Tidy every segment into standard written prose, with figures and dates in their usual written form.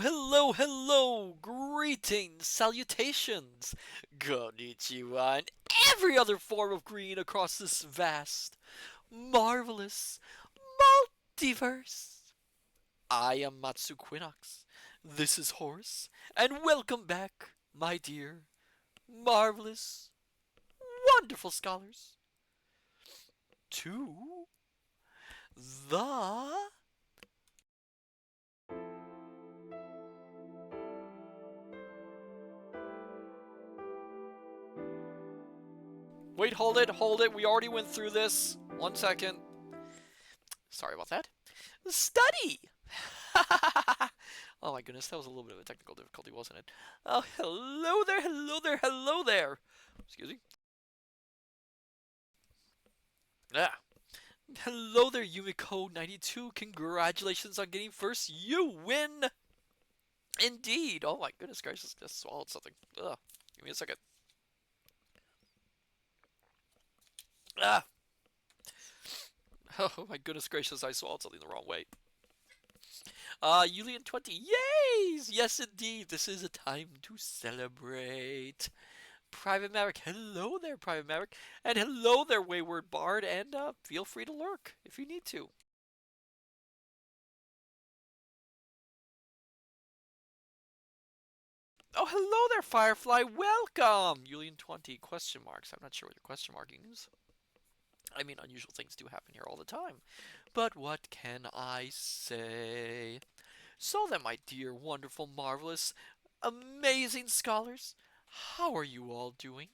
Hello! Greetings, salutations, konnichiwa, and every other form of green across this vast, marvelous multiverse. I am Matsu Quinox. This is Horse, and welcome back, my dear, marvelous, wonderful scholars, to the Wait, hold it. We already went through this. 1 second. Sorry about that. Study! Oh my goodness, that was a little bit of a technical difficulty, wasn't it? Oh, hello there. Excuse me. Ah. Hello there, Yumiko92. Congratulations on getting first. You win! Indeed. Oh my goodness gracious, just swallowed something. Ugh. Give me a second. Ah! Oh my goodness gracious, I swallowed something the wrong way. Julian20, yays! Yes, indeed, this is a time to celebrate. Private Maverick, hello there, Private Maverick. And hello there, Wayward Bard, and feel free to lurk if you need to. Oh, hello there, Firefly, welcome! Julian20, question marks. I'm not sure what your question marking is. I mean, unusual things do happen here all the time. But what can I say? So then, my dear, wonderful, marvelous, amazing scholars, how are you all doing?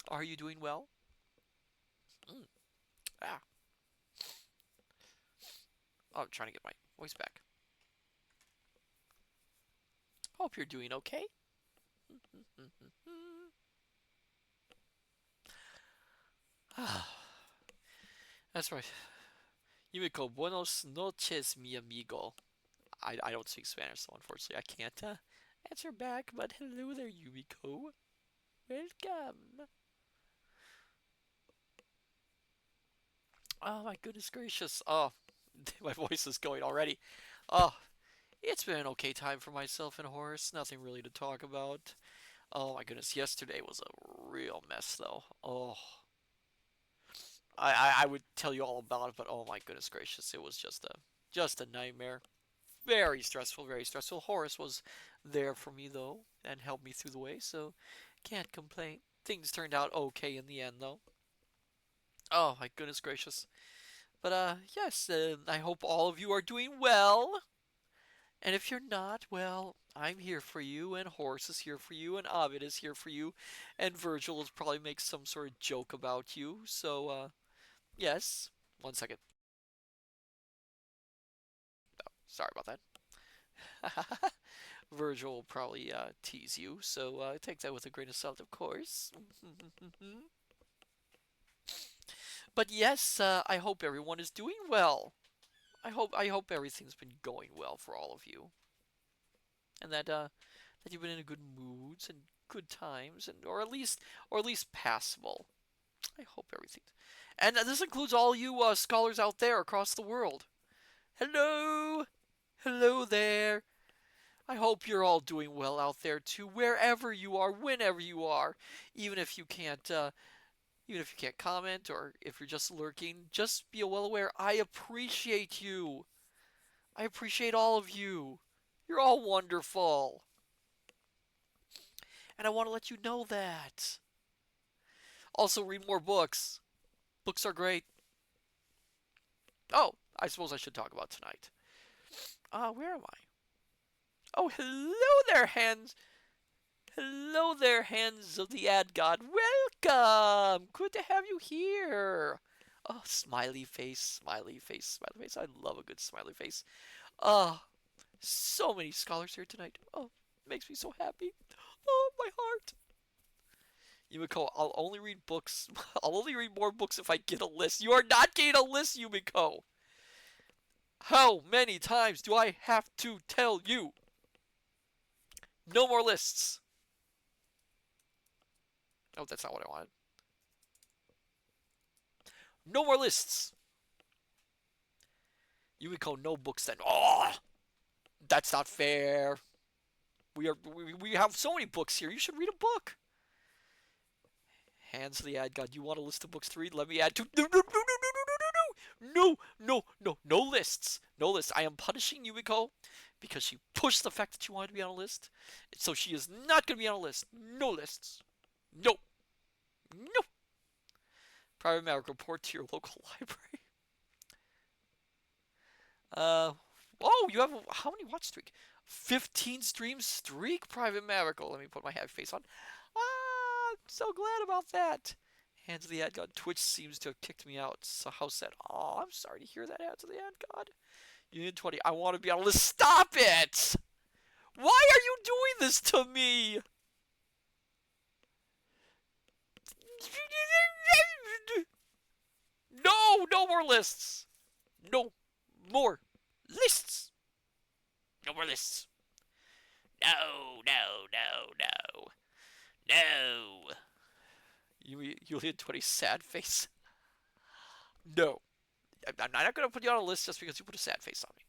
Are you doing well? Mm. Ah. Oh, I'm trying to get my voice back. Hope you're doing okay. That's right. Yumiko, buenos noches, mi amigo. I don't speak Spanish, so unfortunately I can't answer back, but hello there, Yumiko. Welcome. Oh my goodness gracious. Oh, my voice is going already. Oh, it's been an okay time for myself and Horace. Nothing really to talk about. Oh my goodness, yesterday was a real mess though. Oh, I would tell you all about it, but oh my goodness gracious, it was just a nightmare. Very stressful, very stressful. Horace was there for me though and helped me through the way, so can't complain. Things turned out okay in the end though. Oh my goodness gracious. But yes, I hope all of you are doing well. And if you're not, well, I'm here for you, and Horace is here for you, and Ovid is here for you, and Virgil will probably make some sort of joke about you. So, yes. 1 second. Oh, sorry about that. Virgil will probably tease you, so take that with a grain of salt, of course. But yes, I hope everyone is doing well. I hope everything's been going well for all of you, and that you've been in good moods and good times, and or at least passable. I hope everything. And this includes all you scholars out there across the world. Hello, hello there. I hope you're all doing well out there too, wherever you are, whenever you are, even if you can't. Even if you can't comment or if you're just lurking, just be well aware I appreciate you. I appreciate all of you. You're all wonderful. And I want to let you know that. Also, read more books. Books are great. Oh, I suppose I should talk about tonight. Where am I? Oh, hello there, hands. Hello there, hands of the ad god. Welcome. Good to have you here. Oh, smiley face, smiley face, smiley face. I love a good smiley face. Ah, so many scholars here tonight. Oh, makes me so happy. Oh, my heart. Yumiko, I'll only read books. I'll only read more books if I get a list. You are not getting a list, Yumiko. How many times do I have to tell you? No more lists. Oh, that's not what I wanted. No more lists. Yumiko, no books then. Oh! That's not fair. We have so many books here. You should read a book. Hands of the ad god. You want a list of books to read? Let me add to. No, no, no, no, no, no, no, no, no, no, no lists. No lists. I am punishing Yumiko because she pushed the fact that she wanted to be on a list. So she is not going to be on a list. No lists. No. No. Private Maverick, report to your local library. Uh, oh, you have how many watch streak? 15 stream streak, Private Maverick. Oh, let me put my happy face on. Ah, I'm so glad about that. Hands of the Ad God. Twitch seems to have kicked me out. So how sad. Oh, I'm sorry to hear that, Hands of the Ad God. Union 20. I want to be on a list. Stop it! Why are you doing this to me? No, no more lists. No more lists. No more lists. No, no, no, no. No. You hit 20 sad face. No. I'm not going to put you on a list just because you put a sad face on me.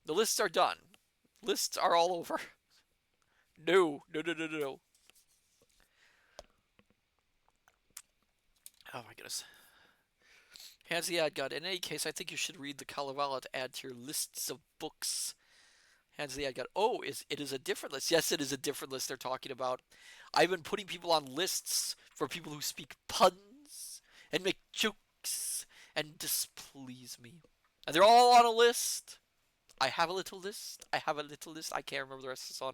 The lists are done. Lists are all over. No, no, no, no, no. Oh my goodness. Hands the ad god. In any case, I think you should read the Kalevala to add to your lists of books. Hands the ad god. Oh, it is a different list. Yes, it is a different list they're talking about. I've been putting people on lists for people who speak puns and make jokes and displease me. And they're all on a list. I have a little list. I have a little list. I can't remember the rest of the song.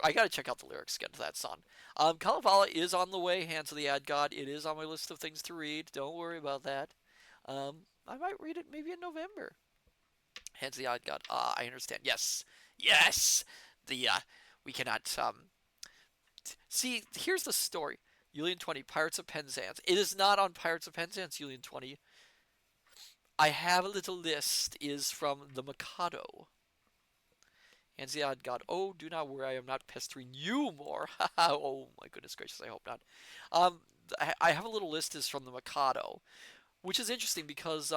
I gotta check out the lyrics again to that song. Kalevala is on the way. Hands of the Ad God. It is on my list of things to read. Don't worry about that. I might read it maybe in November. Hands of the Odd God. I understand. Yes. Yes! We cannot, see, here's the story. Julian 20, Pirates of Penzance. It is not on Pirates of Penzance, Julian 20. I have a little list is from the Mikado. Hands of the Odd God. Oh, do not worry, I am not pestering you more. Oh, my goodness gracious, I hope not. I have a little list is from the Mikado, which is interesting because,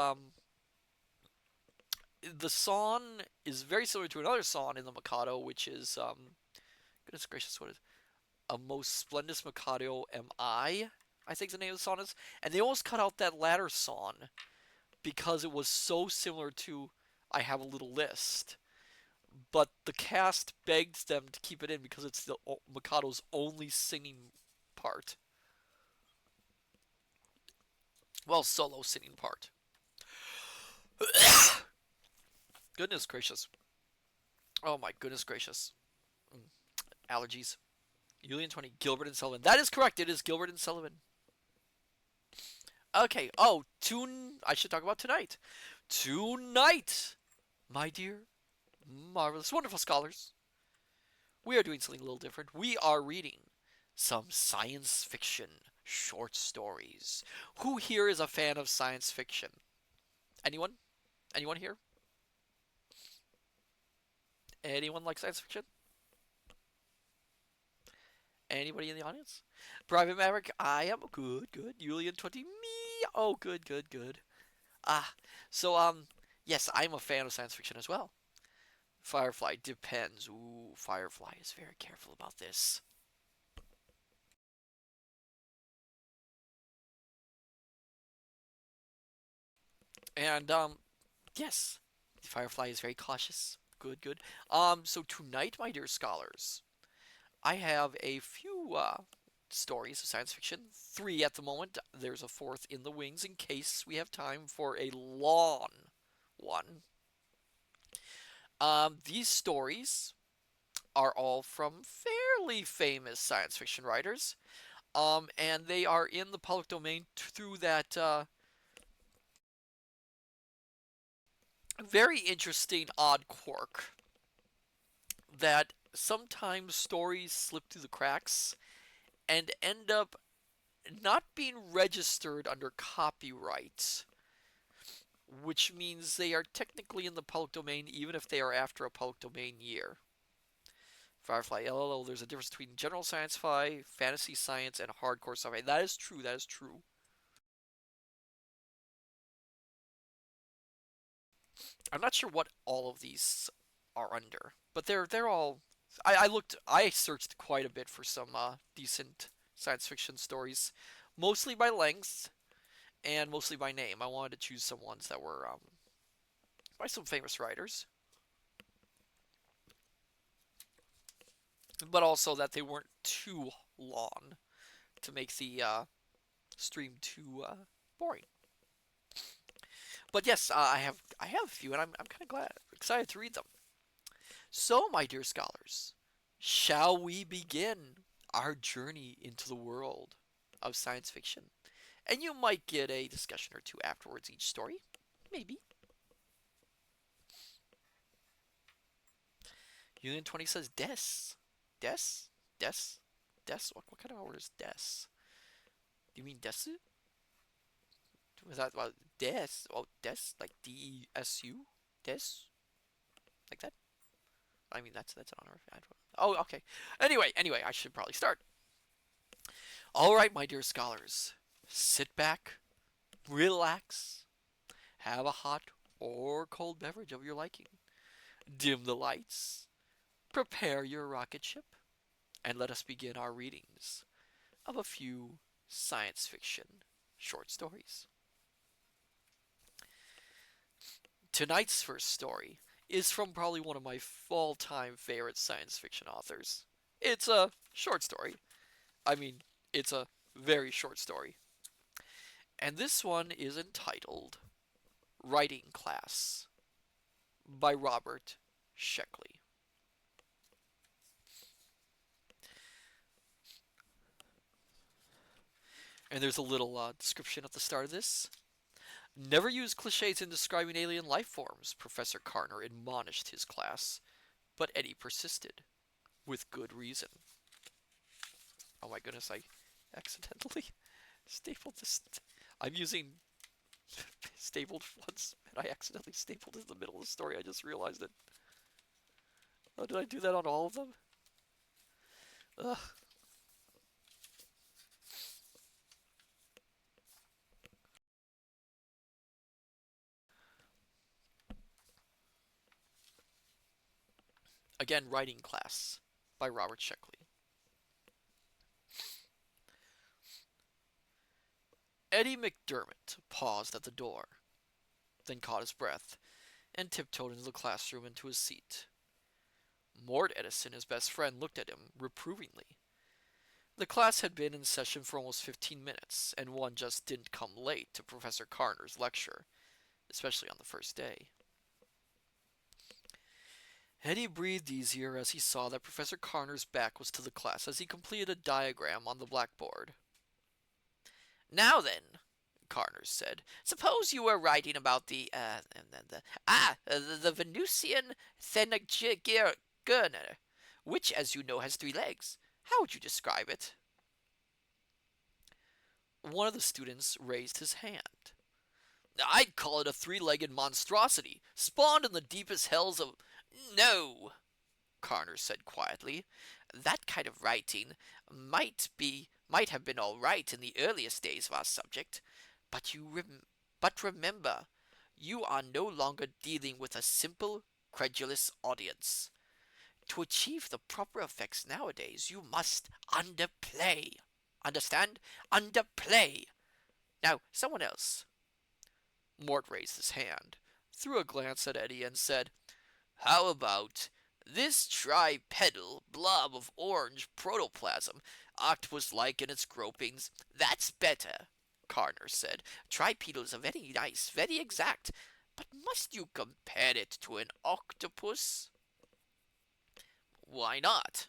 the song is very similar to another song in the Mikado, which is, goodness gracious, what is it? A Most Splendid Mikado Am I think the name of the song is. And they almost cut out that latter song because it was so similar to I Have a Little List. But the cast begged them to keep it in because it's the Mikado's only singing part. Well, solo singing part. Goodness gracious. Oh my goodness gracious. Allergies. Julian 20, Gilbert and Sullivan. That is correct. It is Gilbert and Sullivan. Okay. Oh, I should talk about tonight. Tonight, my dear, marvelous, wonderful scholars, we are doing something a little different. We are reading some science fiction short stories. Who here is a fan of science fiction? Anyone? Anyone here? Anyone like science fiction? Anybody in the audience? Private Maverick, I am good, good. Julian 20, me. Oh, good, good, good. So, yes, I'm a fan of science fiction as well. Firefly depends. Ooh, Firefly is very careful about this. And, yes, Firefly is very cautious. Good, good. So tonight, my dear scholars, I have a few stories of science fiction. 3 at the moment. There's a 4th in the wings in case we have time for a long one. These stories are all from fairly famous science fiction writers. And they are in the public domain through that very interesting odd quirk that sometimes stories slip through the cracks and end up not being registered under copyright, which means they are technically in the public domain even if they are after a public domain year. Firefly LLO, there's a difference between general science-fi, fantasy science, and hardcore sci-fi. That is true, that is true. I'm not sure what all of these are under, but they're all. I searched quite a bit for some decent science fiction stories, mostly by length and mostly by name. I wanted to choose some ones that were by some famous writers, but also that they weren't too long to make the stream too boring. But yes, I have a few, and I'm kind of excited to read them. So, my dear scholars, shall we begin our journey into the world of science fiction? And you might get a discussion or two afterwards each story, maybe. Union 20 says des, des, des, des. What kind of word is des? Do you mean desu? Was that about des? Oh, des, like DESU, des, like that. I mean that's an honor. Oh, okay. Anyway, I should probably start. All right, my dear scholars, sit back, relax, have a hot or cold beverage of your liking, dim the lights, prepare your rocket ship, and let us begin our readings of a few science fiction short stories. Tonight's first story is from probably one of my all-time favorite science fiction authors. It's a short story. I mean, it's a very short story. And this one is entitled Writing Class by Robert Sheckley. And there's a little description at the start of this. Never use cliches in describing alien life forms, Professor Carner admonished his class, but Eddie persisted, with good reason. Oh my goodness, I accidentally stapled this. I'm using stapled ones, and I accidentally stapled it in the middle of the story. I just realized it. Oh, did I do that on all of them? Ugh. Again, Writing Class by Robert Sheckley. Eddie McDermott paused at the door, then caught his breath, and tiptoed into the classroom into his seat. Mort Edison, his best friend, looked at him reprovingly. The class had been in session for almost 15 minutes, and one just didn't come late to Professor Carner's lecture, especially on the first day. Eddie breathed easier as he saw that Professor Carner's back was to the class as he completed a diagram on the blackboard. Now then, Carner said, suppose you were writing about the Venusian Thanagurner, which, as you know, has 3 legs. How would you describe it? One of the students raised his hand. I'd call it a 3-legged monstrosity, spawned in the deepest hells of... No, Carner said quietly. That kind of writing might have been all right in the earliest days of our subject, but remember, you are no longer dealing with a simple, credulous audience. To achieve the proper effects nowadays, you must underplay. Understand? Underplay. Now, someone else. Mort raised his hand, threw a glance at Eddie, and said, how about this tripedal blob of orange protoplasm, octopus-like in its gropings? That's better, Carner said. Tripedals are very nice, very exact, but must you compare it to an octopus? Why not?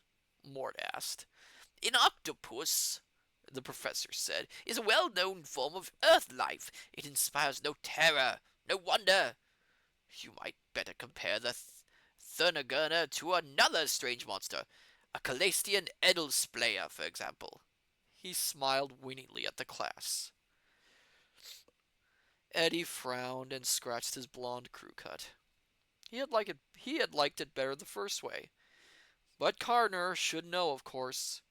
Mort asked. An octopus, the professor said, is a well-known form of earth life. It inspires no terror, no wonder. You might better compare the Thunagurner to another strange monster, a Calastian Edelsplayer, for example. He smiled winningly at the class. Eddie frowned and scratched his blonde crew cut. He had liked it better the first way. But Carner should know, of course.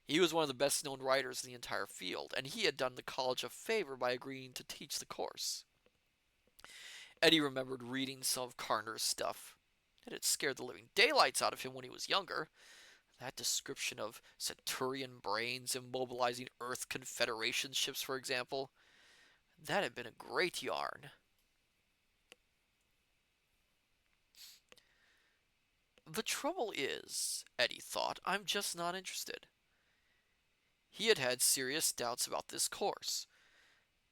He was one of the best-known writers in the entire field, and he had done the college a favor by agreeing to teach the course. Eddie remembered reading some of Carner's stuff. It had scared the living daylights out of him when he was younger. That description of Saturnian brains immobilizing Earth Confederation ships, for example, that had been a great yarn. The trouble is, Eddie thought, I'm just not interested. He had had serious doubts about this course.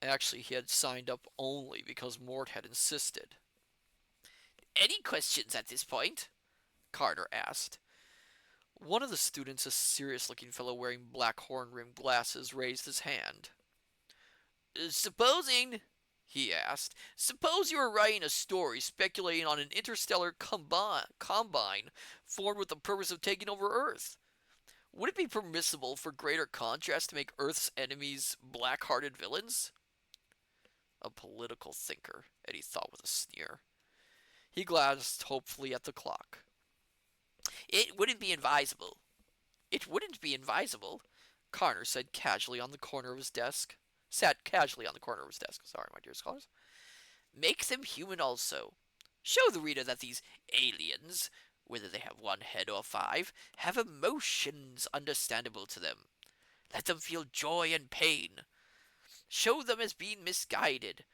Actually, he had signed up only because Mort had insisted. Any questions at this point? Carter asked. One of the students, a serious looking fellow wearing black horn rimmed glasses, raised his hand. Supposing, he asked, suppose you were writing a story speculating on an interstellar combine formed with the purpose of taking over Earth. Would it be permissible for greater contrast to make Earth's enemies black-hearted villains? A political thinker, Eddie thought with a sneer. He glanced hopefully at the clock. It wouldn't be advisable. It wouldn't be advisable, Connor said casually on the corner of his desk. Sat casually on the corner of his desk. Sorry, my dear scholars. Make them human also. Show the reader that these aliens, whether they have one head or five, have emotions understandable to them. Let them feel joy and pain. Show them as being misguided.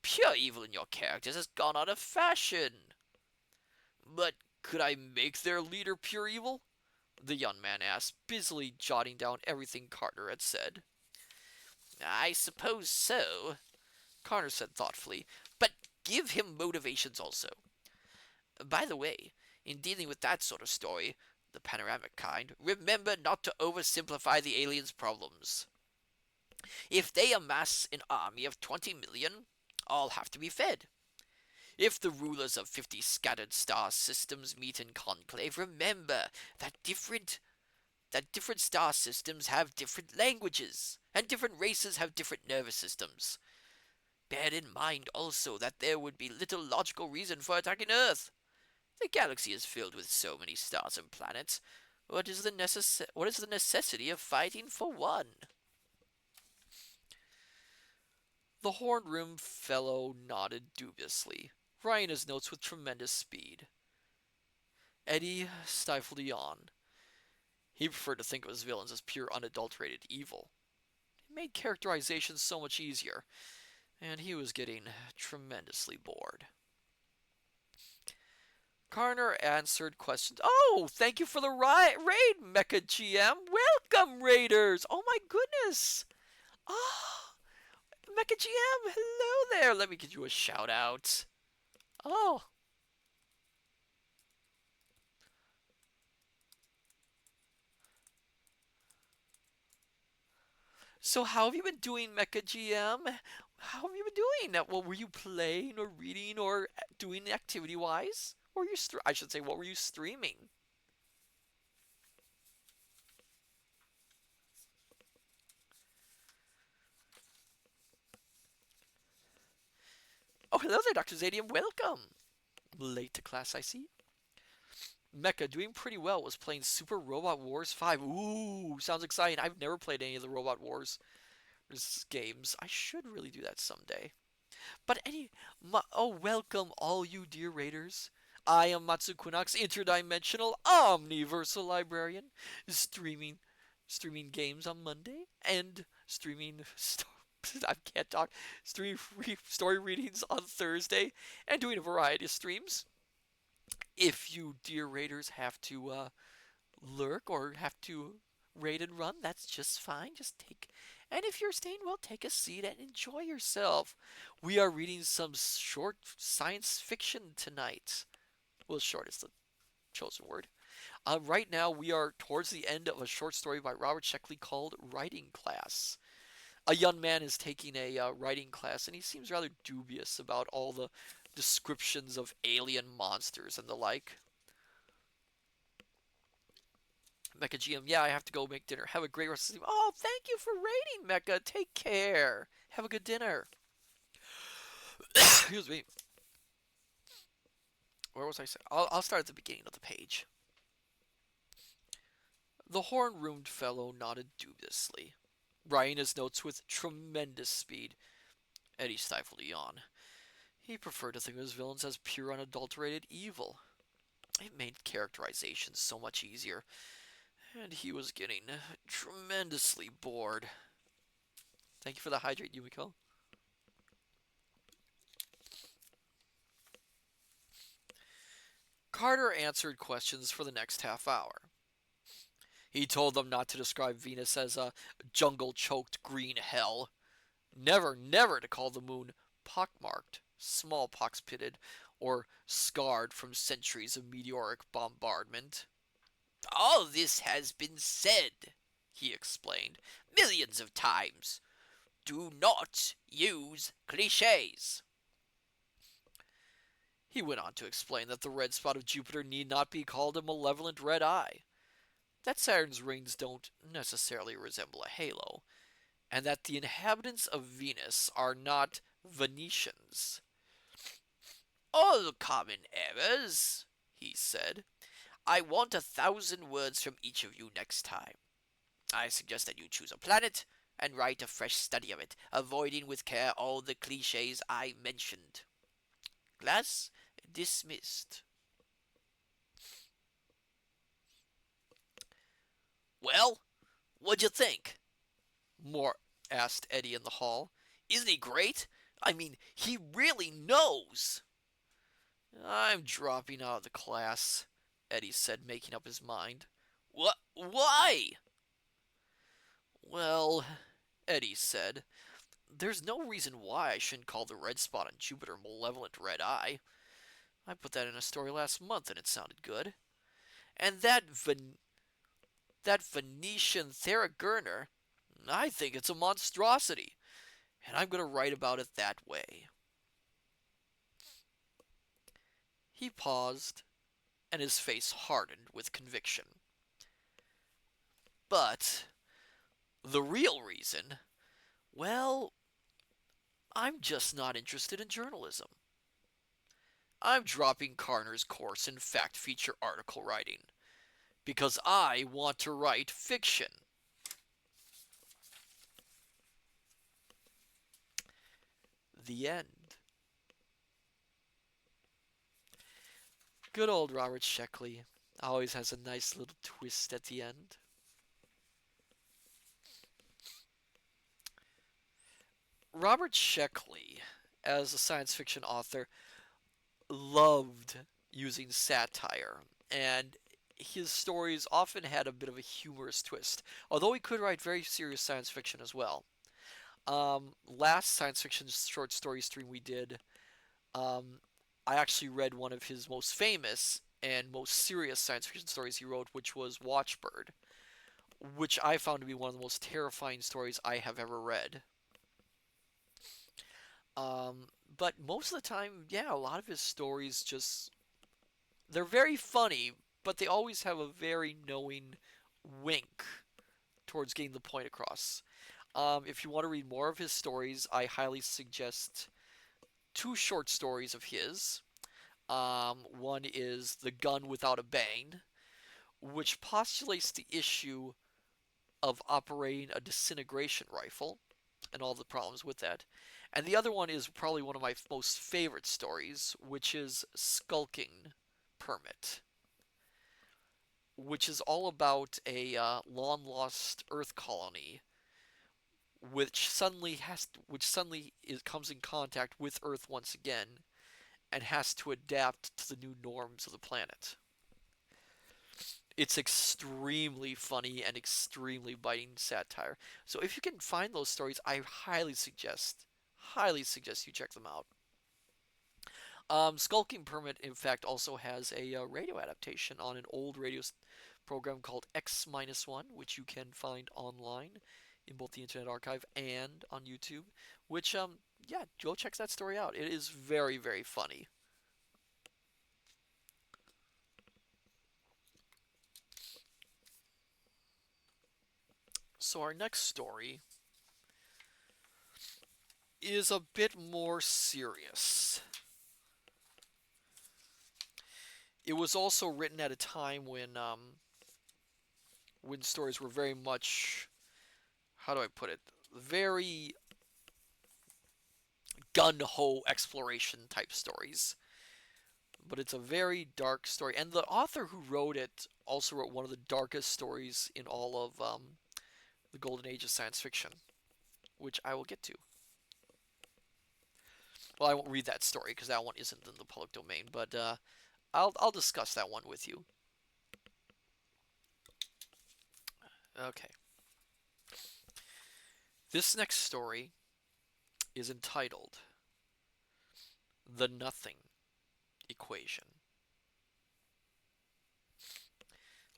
Pure evil in your characters has gone out of fashion. But could I make their leader pure evil? The young man asked, busily jotting down everything Carter had said. I suppose so, Connor said thoughtfully, but give him motivations also. By the way, in dealing with that sort of story, the panoramic kind, remember not to oversimplify the aliens' problems. If they amass an army of 20 million, all have to be fed. If the rulers of 50 scattered star systems meet in conclave, remember that different star systems have different languages, and different races have different nervous systems. Bear in mind also that there would be little logical reason for attacking Earth. The galaxy is filled with so many stars and planets. What is the necessity of fighting for one? The horn-rimmed fellow nodded dubiously, writing his notes with tremendous speed. Eddie stifled a yawn. He preferred to think of his villains as pure unadulterated evil. It made characterization so much easier, and he was getting tremendously bored. Carner answered questions. Oh, thank you for the raid, Mecha GM. Welcome, raiders. Oh my goodness. Ah, Mecha GM, hello there. Let me give you a shout out. Oh. So how have you been doing, Mecha GM? How have you been doing? Well, were you playing or reading or doing activity-wise? Or you I should say, what were you streaming? Oh, hello there, Dr. Zadium. Welcome. Late to class, I see. Mecha doing pretty well. Was playing Super Robot Wars 5. Ooh, sounds exciting. I've never played any of the Robot Wars games. I should really do that someday. But welcome all you dear raiders. I am Matsu Quinox, interdimensional omniversal librarian, streaming games on Monday and streaming I can't talk. Story readings on Thursday and doing a variety of streams. If you dear raiders have to lurk or have to raid and run, that's just fine. Just take, and if you're staying, well, take a seat and enjoy yourself. We are reading some short science fiction tonight. Well, short is the chosen word. Right now, we are towards the end of a short story by Robert Sheckley called Writing Class. A young man is taking a writing class, and he seems rather dubious about all the descriptions of alien monsters and the like. Mecha GM, yeah, I have to go make dinner. Have a great rest of the evening. Oh, thank you for raiding, Mecha. Take care. Have a good dinner. Excuse me. Where was I saying? I'll start at the beginning of the page. The horn-rimmed fellow nodded dubiously, writing his notes with tremendous speed. Eddie stifled a yawn. He preferred to think of his villains as pure unadulterated evil. It made characterization so much easier, and he was getting tremendously bored. Thank you for the hydrate, Yumiko. Carter answered questions for the next half hour. He told them not to describe Venus as a jungle-choked green hell. Never, never to call the moon pockmarked, smallpox-pitted, or scarred from centuries of meteoric bombardment. All this has been said, he explained, millions of times. Do not use cliches. He went on to explain that the red spot of Jupiter need not be called a malevolent red eye, that Saturn's rings don't necessarily resemble a halo, and that the inhabitants of Venus are not Venetians. All common errors, he said. I want 1,000 words from each of you next time. I suggest that you choose a planet and write a fresh study of it, avoiding with care all the cliches I mentioned. Class dismissed. Well, what'd you think? Moore asked Eddie in the hall. Isn't he great? I mean, he really knows. I'm dropping out of the class, Eddie said, making up his mind. What? Why? Well, Eddie said, there's no reason why I shouldn't call the red spot on Jupiter malevolent red eye. I put that in a story last month and it sounded good. And that Venetian Theragerner, I think it's a monstrosity, and I'm going to write about it that way. He paused, and his face hardened with conviction. But the real reason, well, I'm just not interested in journalism. I'm dropping Carner's course in fact feature article writing because I want to write fiction. The end. Good old Robert Sheckley always has a nice little twist at the end. Robert Sheckley, as a science fiction author, loved using satire, and his stories often had a bit of a humorous twist, although he could write very serious science fiction as well. Last science fiction short story stream we did, um, I actually read one of his most famous and most serious science fiction stories he wrote, which was Watchbird, which I found to be one of the most terrifying stories I have ever read. Um, but most of the time, yeah, a lot of his stories just they're very funny, but they always have a very knowing wink towards getting the point across. If you want to read more of his stories, I highly suggest two short stories of his. One is The Gun Without a Bang, which postulates the issue of operating a disintegration rifle and all the problems with that. And the other one is probably one of my most favorite stories, which is Skulking Permit, which is all about a long lost Earth colony comes in contact with Earth once again and has to adapt to the new norms of the planet. It's extremely funny and extremely biting satire. So if you can find those stories, I highly suggest you check them out. Skulking Permit, in fact, also has a radio adaptation on an old radio program called X-1, which you can find online in both the Internet Archive and on YouTube. Which, yeah, go check that story out. It is very, very funny. So our next story is a bit more serious. It was also written at a time when stories were very much, how do I put it, very gun-ho exploration type stories. But it's a very dark story. And the author who wrote it also wrote one of the darkest stories in all of the golden age of science fiction, which I will get to. Well, I won't read that story because that one isn't in the public domain, but I'll discuss that one with you. Okay. This next story is entitled The Nothing Equation.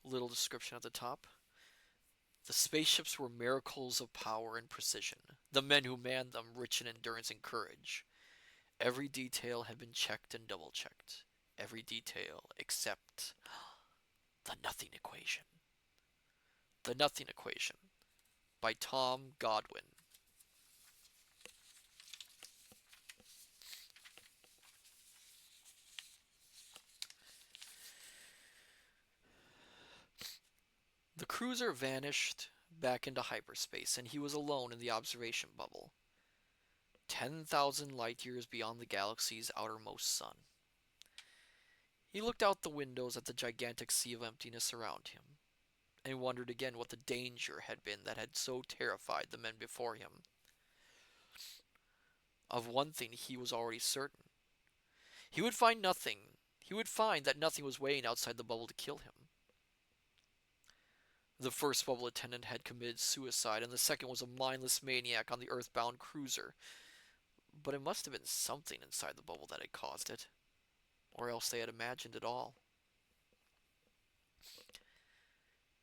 Little description at the top. The spaceships were miracles of power and precision. The men who manned them rich in endurance and courage. Every detail had been checked and double checked. Every detail except the nothing equation. The Nothing Equation by Tom Godwin. The cruiser vanished back into hyperspace, and he was alone in the observation bubble, 10,000 light years beyond the galaxy's outermost sun. He looked out the windows at the gigantic sea of emptiness around him, and wondered again what the danger had been that had so terrified the men before him. Of one thing he was already certain. He would find nothing. He would find that nothing was waiting outside the bubble to kill him. The first bubble attendant had committed suicide, and the second was a mindless maniac on the earthbound cruiser. But it must have been something inside the bubble that had caused it, or else they had imagined it all.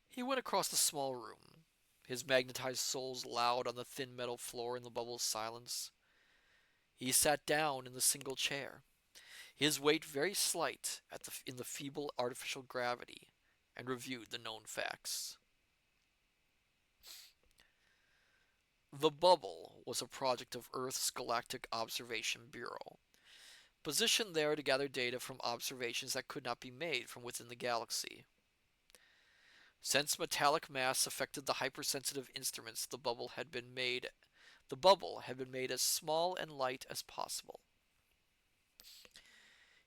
He went across the small room, his magnetized soles loud on the thin metal floor in the bubble's silence. He sat down in the single chair, his weight very slight in the feeble artificial gravity, and reviewed the known facts. The bubble was a project of Earth's Galactic Observation Bureau, positioned there to gather data from observations that could not be made from within the galaxy. Since metallic mass affected the hypersensitive instruments, the bubble had been made as small and light as possible.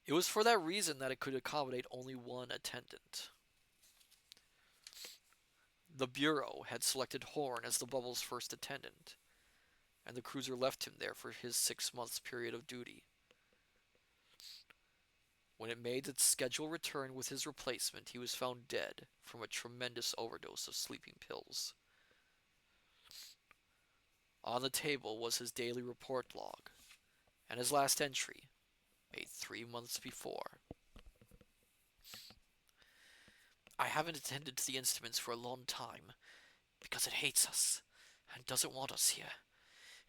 It was for that reason that it could accommodate only one attendant. The Bureau had selected Horn as the bubble's first attendant, and the cruiser left him there for his 6 months period of duty. When it made its scheduled return with his replacement, he was found dead from a tremendous overdose of sleeping pills. On the table was his daily report log, and his last entry, made 3 months before. I haven't attended to the instruments for a long time, because it hates us, and doesn't want us here.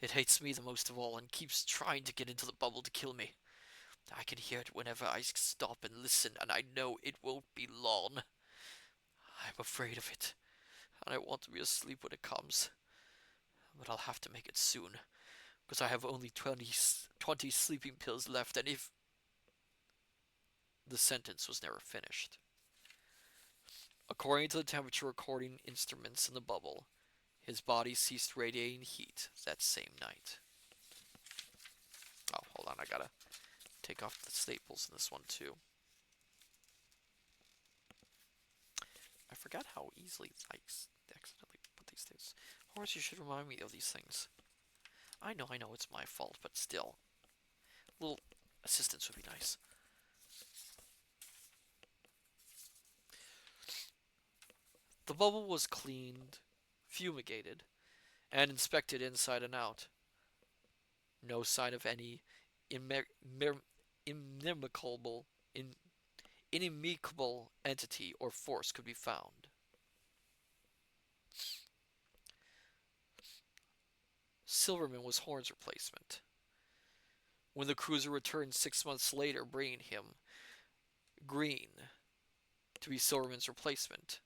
It hates me the most of all, and keeps trying to get into the bubble to kill me. I can hear it whenever I stop and listen, and I know it won't be long. I'm afraid of it, and I want to be asleep when it comes. But I'll have to make it soon, because I have only 20 sleeping pills left, and if... The sentence was never finished. According to the temperature recording instruments in the bubble, his body ceased radiating heat that same night. Oh, hold on, I gotta take off the staples in this one too. I forgot how easily I accidentally put these things. Horace, you should remind me of these things. I know, it's my fault, but still. A little assistance would be nice. The bubble was cleaned, fumigated, and inspected inside and out. No sign of any inimicable, inimical entity or force could be found. Silverman was Horn's replacement. When the cruiser returned 6 months later, bringing him Green to be Silverman's replacement.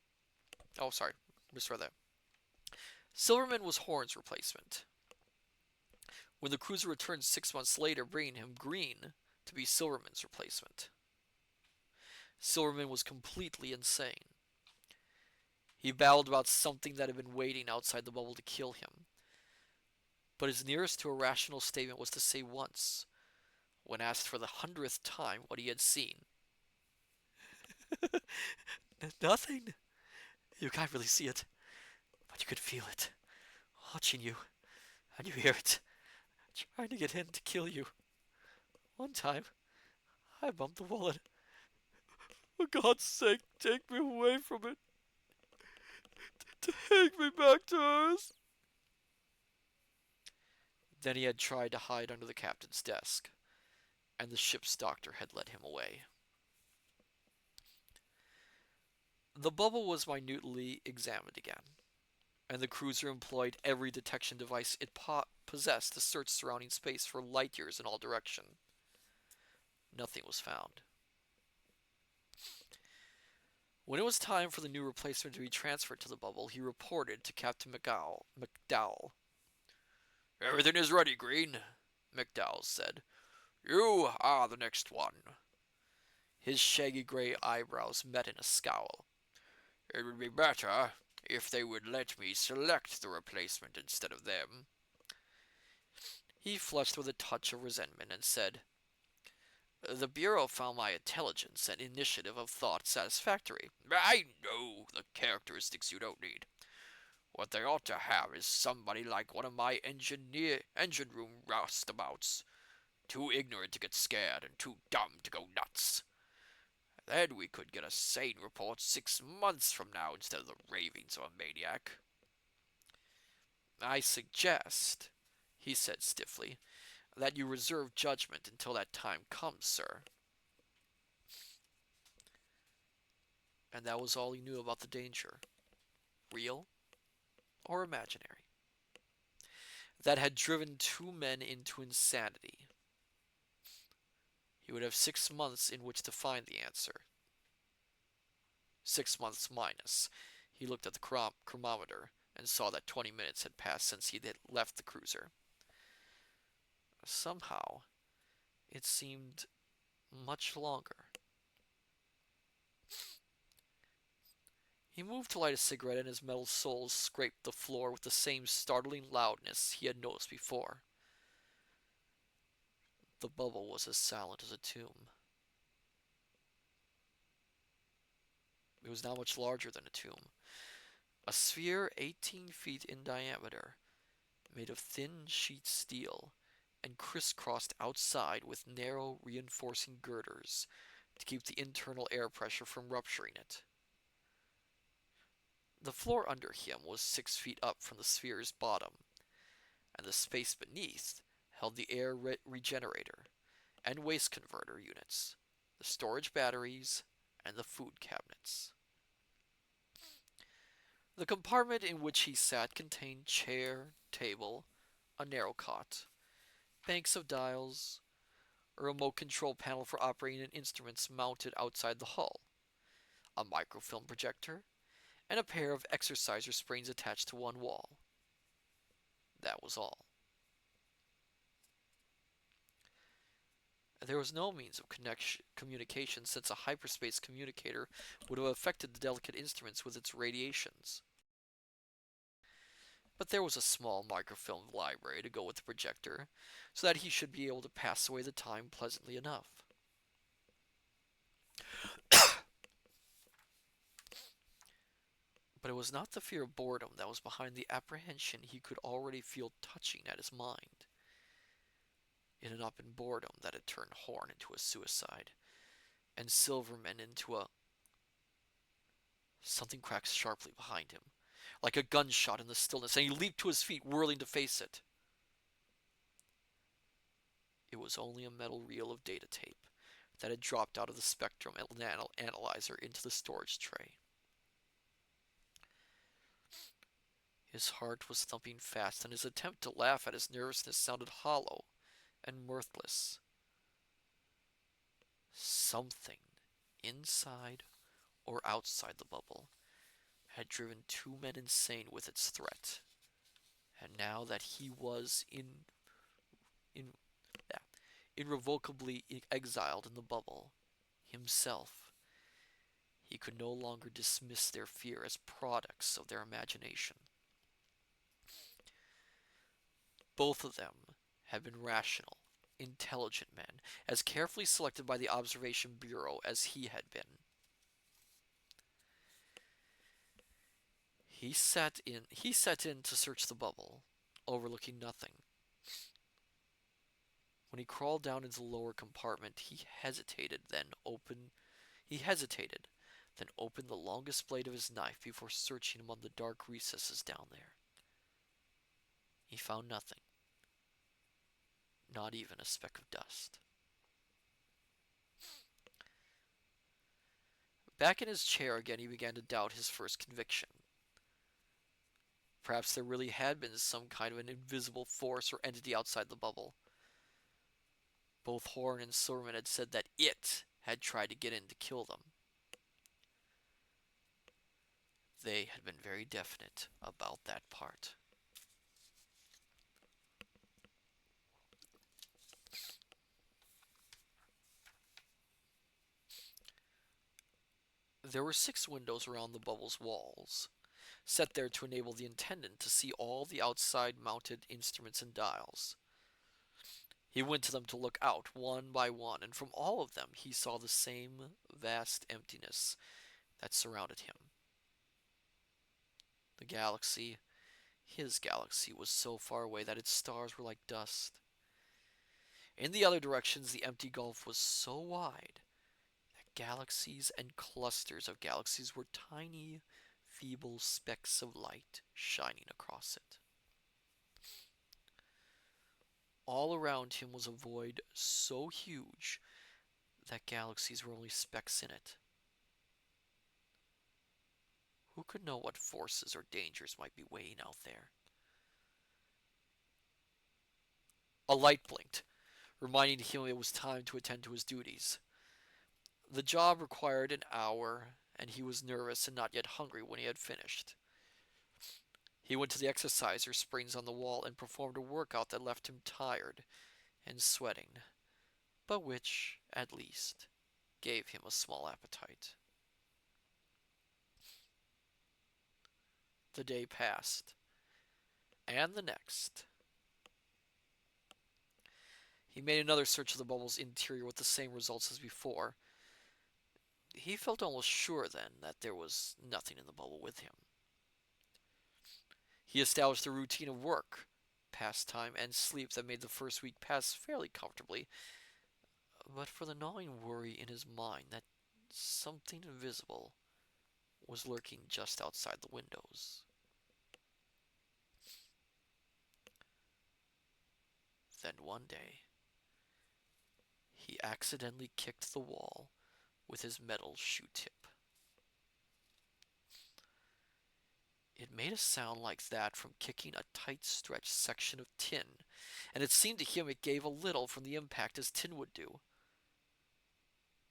Oh, sorry, misread that. Silverman was Horn's replacement. When the cruiser returned 6 months later, bringing him Green to be Silverman's replacement. Silverman was completely insane. He babbled about something that had been waiting outside the bubble to kill him. But his nearest to a rational statement was to say once, when asked for the 100th time what he had seen, "Nothing. You can't really see it, but you can feel it, watching you, and you hear it, trying to get in to kill you. One time, I bumped the wall and, for God's sake, take me away from it. Take me back to Earth." Then he had tried to hide under the captain's desk, and the ship's doctor had led him away. The bubble was minutely examined again, and the cruiser employed every detection device it possessed to search surrounding space for light years in all directions. Nothing was found. When it was time for the new replacement to be transferred to the bubble, he reported to Captain McDowell. "Everything is ready, Green," McDowell said. "You are the next one." His shaggy gray eyebrows met in a scowl. "It would be better if they would let me select the replacement instead of them." He flushed with a touch of resentment and said, "The Bureau found my intelligence and initiative of thought satisfactory." "I know the characteristics you don't need. What they ought to have is somebody like one of my engine room roustabouts. Too ignorant to get scared and too dumb to go nuts. Then we could get a sane report 6 months from now instead of the ravings of a maniac." "I suggest," he said stiffly, "that you reserve judgment until that time comes, sir." And that was all he knew about the danger, real or imaginary, that had driven two men into insanity. He would have 6 months in which to find the answer. 6 months minus. He looked at the chronometer and saw that 20 minutes had passed since he had left the cruiser. Somehow, it seemed much longer. He moved to light a cigarette, and his metal soles scraped the floor with the same startling loudness he had noticed before. The bubble was as silent as a tomb. It was now much larger than a tomb. A sphere 18 feet in diameter, made of thin sheet steel, and crisscrossed outside with narrow reinforcing girders to keep the internal air pressure from rupturing it. The floor under him was 6 feet up from the sphere's bottom, and the space beneath held the air regenerator and waste converter units, the storage batteries, and the food cabinets. The compartment in which he sat contained chair, table, a narrow cot, banks of dials, a remote control panel for operating instruments mounted outside the hull, a microfilm projector, and a pair of exerciser springs attached to one wall. That was all. There was no means of communication, since a hyperspace communicator would have affected the delicate instruments with its radiations. But there was a small microfilm library to go with the projector, so that he should be able to pass away the time pleasantly enough. But it was not the fear of boredom that was behind the apprehension he could already feel touching at his mind. It had not been boredom that had turned Horn into a suicide, and Silverman into a... Something cracked sharply behind him, like a gunshot in the stillness, and he leaped to his feet, whirling to face it. It was only a metal reel of data tape that had dropped out of the spectrum analyzer into the storage tray. His heart was thumping fast, and his attempt to laugh at his nervousness sounded hollow and mirthless. Something, inside or outside the bubble, had driven two men insane with its threat, and now that he was irrevocably exiled in the bubble himself, he could no longer dismiss their fear as products of their imagination. Both of them had been rational, intelligent men, as carefully selected by the Observation Bureau as he had been. He set in to search the bubble, overlooking nothing. When he crawled down into the lower compartment, he hesitated, then opened the longest blade of his knife before searching among the dark recesses down there. He found nothing, not even a speck of dust. Back in his chair again, he began to doubt his first conviction. Perhaps there really had been some kind of an invisible force or entity outside the bubble. Both Horn and Silverman had said that it had tried to get in to kill them. They had been very definite about that part. There were 6 windows around the bubble's walls, set there to enable the attendant to see all the outside mounted instruments and dials. He went to them to look out one by one, and from all of them he saw the same vast emptiness that surrounded him. The galaxy, his galaxy, was so far away that its stars were like dust. In the other directions, the empty gulf was so wide that galaxies and clusters of galaxies were tiny, feeble specks of light shining across it. All around him was a void so huge that galaxies were only specks in it. Who could know what forces or dangers might be waiting out there? A light blinked, reminding him it was time to attend to his duties. The job required an hour, and he was nervous and not yet hungry when he had finished. He went to the exerciser springs on the wall and performed a workout that left him tired and sweating, but which, at least, gave him a small appetite. The day passed, and the next. He made another search of the bubble's interior with the same results as before. He felt almost sure then that there was nothing in the bubble with him. He established a routine of work, pastime, and sleep that made the first week pass fairly comfortably, but for the gnawing worry in his mind that something invisible was lurking just outside the windows. Then one day, he accidentally kicked the wall with his metal shoe tip. It made a sound like that from kicking a tight stretched section of tin, and it seemed to him it gave a little from the impact as tin would do.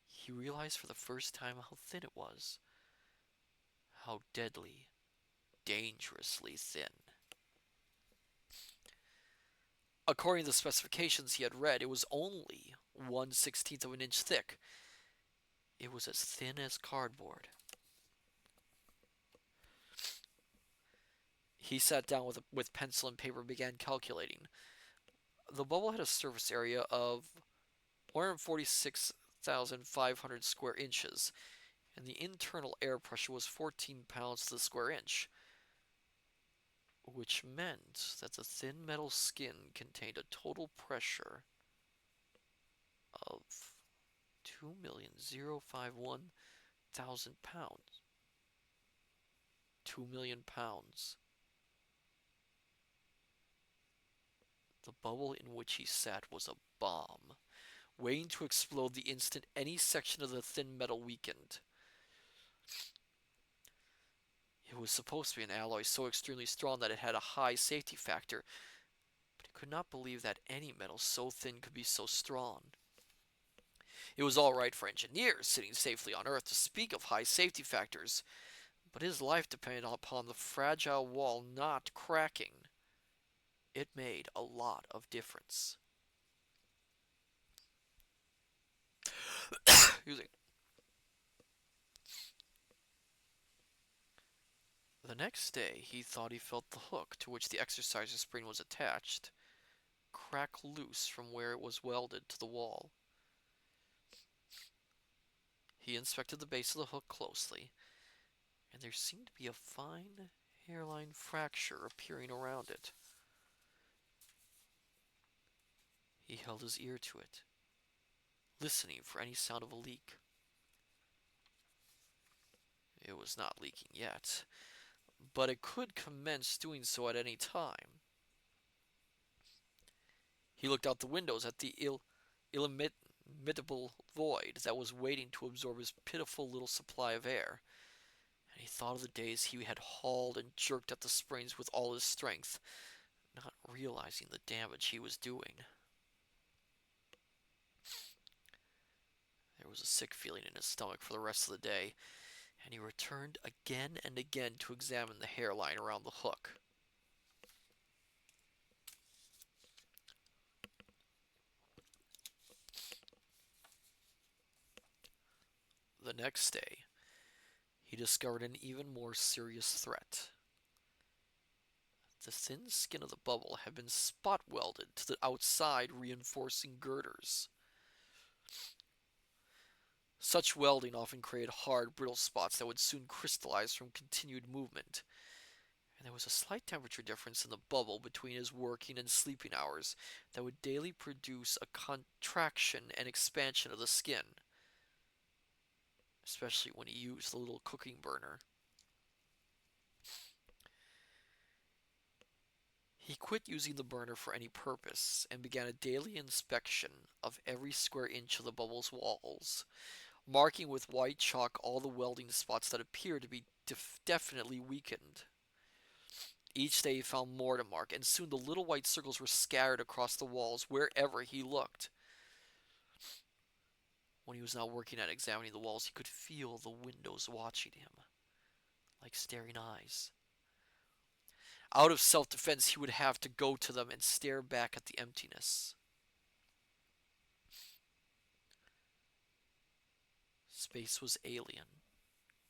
He realized for the first time how thin it was, how deadly, dangerously thin. According to the specifications he had read, it was only 1/16 of an inch thick. It was as thin as cardboard. He sat down with pencil and paper and began calculating. The bubble had a surface area of 146,500 square inches, and the internal air pressure was 14 pounds to the square inch, which meant that the thin metal skin contained a total pressure of 2,051,000 pounds. 2,000,000 pounds. The bubble in which he sat was a bomb, waiting to explode the instant any section of the thin metal weakened. It was supposed to be an alloy so extremely strong that it had a high safety factor, but he could not believe that any metal so thin could be so strong. It was all right for engineers sitting safely on Earth to speak of high safety factors, but his life depended upon the fragile wall not cracking. It made a lot of difference. Excuse me. The next day, he thought he felt the hook to which the exerciser spring was attached. crack loose from where it was welded to the wall. He inspected the base of the hook closely, and there seemed to be a fine hairline fracture appearing around it. He held his ear to it, listening for any sound of a leak. It was not leaking yet, but it could commence doing so at any time. He looked out the windows at the illimitable void that was waiting to absorb his pitiful little supply of air, and he thought of the days he had hauled and jerked at the springs with all his strength, not realizing the damage he was doing. There was a sick feeling in his stomach for the rest of the day, and he returned again and again to examine the hairline around the hook. The next day, he discovered an even more serious threat. The thin skin of the bubble had been spot welded to the outside reinforcing girders. Such welding often created hard, brittle spots that would soon crystallize from continued movement, and there was a slight temperature difference in the bubble between his working and sleeping hours that would daily produce a contraction and expansion of the skin, especially when he used the little cooking burner. He quit using the burner for any purpose and began a daily inspection of every square inch of the bubble's walls, marking with white chalk all the welding spots that appeared to be definitely weakened. Each day he found more to mark, and soon the little white circles were scattered across the walls wherever he looked. When he was not working at examining the walls, he could feel the windows watching him, like staring eyes. Out of self-defense, he would have to go to them and stare back at the emptiness. Space was alien.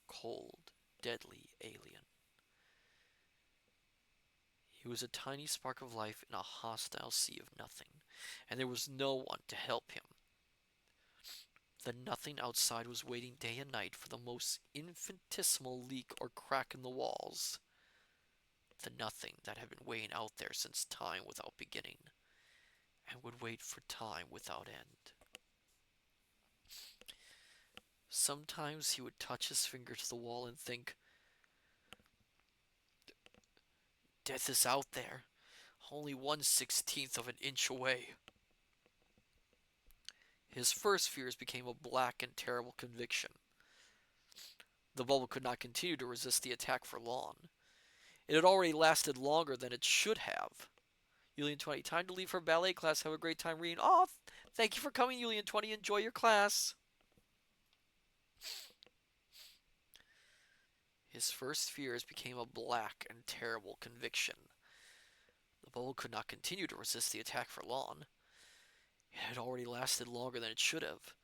Cold, deadly alien. He was a tiny spark of life in a hostile sea of nothing, and there was no one to help him. The nothing outside was waiting day and night for the most infinitesimal leak or crack in the walls. The nothing that had been waiting out there since time without beginning, and would wait for time without end. Sometimes he would touch his finger to the wall and think, death is out there, only 1/16th of an inch away. His first fears became a black and terrible conviction. The bubble could not continue to resist the attack for long. It had already lasted longer than it should have. Yulian 20, time to leave for ballet class. Have a great time reading. Oh, thank you for coming, Yulian 20. Enjoy your class. His first fears became a black and terrible conviction. The bubble could not continue to resist the attack for long. It had already lasted longer than it should have.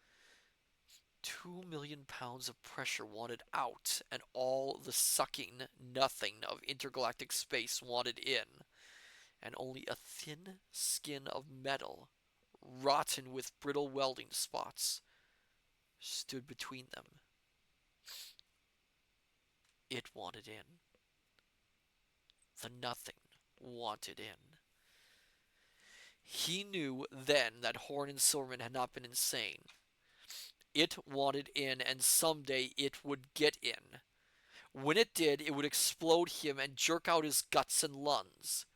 2,000,000 pounds of pressure wanted out, and all the sucking nothing of intergalactic space wanted in, and only a thin skin of metal, rotten with brittle welding spots, stood between them. It wanted in. The nothing wanted in. He knew then that Horn and Silverman had not been insane. It wanted in, and someday it would get in. When it did, it would explode him and jerk out his guts and lungs.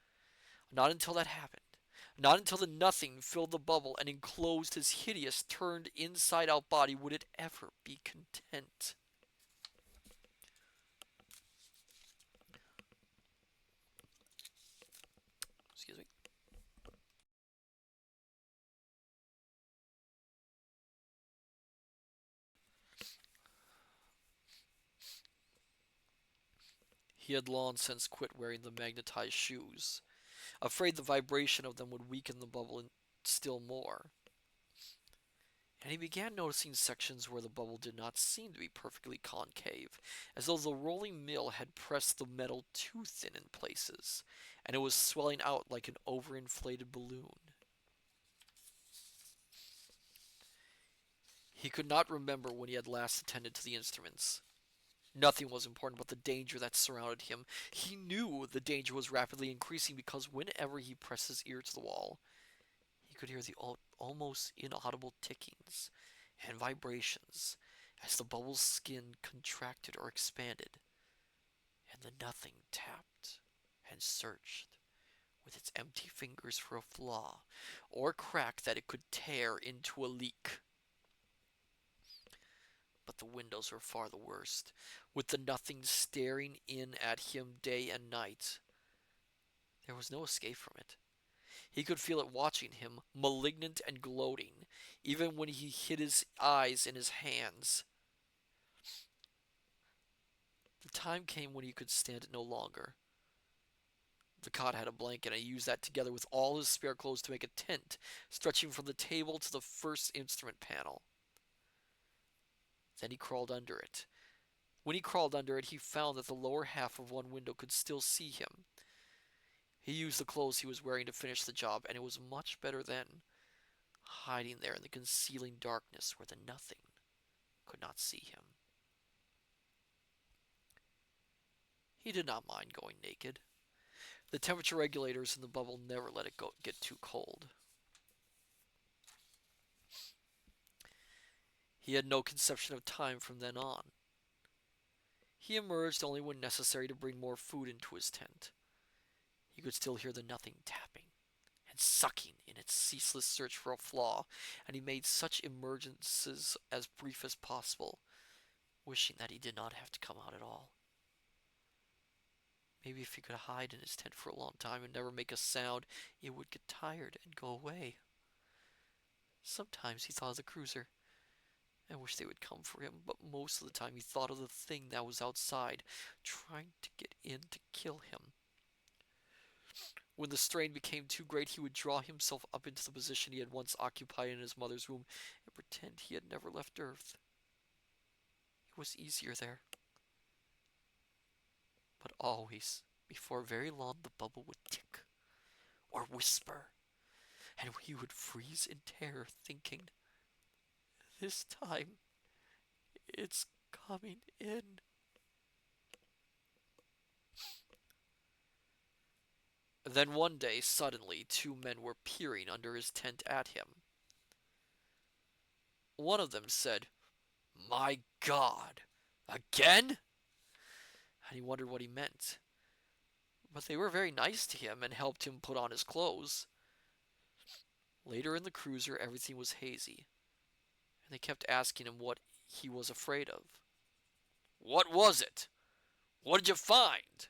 Not until that happened. Not until the nothing filled the bubble and enclosed his hideous, turned inside-out body would it ever be content. Excuse me. He had long since quit wearing the magnetized shoes, afraid the vibration of them would weaken the bubble still more. And he began noticing sections where the bubble did not seem to be perfectly concave, as though the rolling mill had pressed the metal too thin in places, and it was swelling out like an overinflated balloon. He could not remember when he had last attended to the instruments. Nothing was important but the danger that surrounded him. He knew the danger was rapidly increasing because whenever he pressed his ear to the wall, he could hear the almost inaudible tickings and vibrations as the bubble's skin contracted or expanded, and the nothing tapped and searched with its empty fingers for a flaw or crack that it could tear into a leak. But the windows were far the worst, with the nothing staring in at him day and night. There was no escape from it. He could feel it watching him, malignant and gloating, even when he hid his eyes in his hands. The time came when he could stand it no longer. The cot had a blanket, and he used that together with all his spare clothes to make a tent, stretching from the table to the first instrument panel. Then he crawled under it. When he crawled under it, he found that the lower half of one window could still see him. He used the clothes he was wearing to finish the job, and it was much better than hiding there in the concealing darkness where the nothing could not see him. He did not mind going naked. The temperature regulators in the bubble never let it get too cold. He had no conception of time from then on. He emerged only when necessary to bring more food into his tent. He could still hear the nothing tapping and sucking in its ceaseless search for a flaw, and he made such emergences as brief as possible, wishing that he did not have to come out at all. Maybe if he could hide in his tent for a long time and never make a sound, it would get tired and go away. Sometimes he thought of the cruiser and wished they would come for him, but most of the time he thought of the thing that was outside, trying to get in to kill him. When the strain became too great, he would draw himself up into the position he had once occupied in his mother's womb and pretend he had never left Earth. It was easier there. But always, before very long, the bubble would tick or whisper, and he would freeze in terror, thinking, "This time, it's coming in." Then one day, suddenly, two men were peering under his tent at him. One of them said, "My God, again?" And he wondered what he meant. But they were very nice to him and helped him put on his clothes. Later in the cruiser, everything was hazy, and they kept asking him what he was afraid of. "What was it? What did you find?"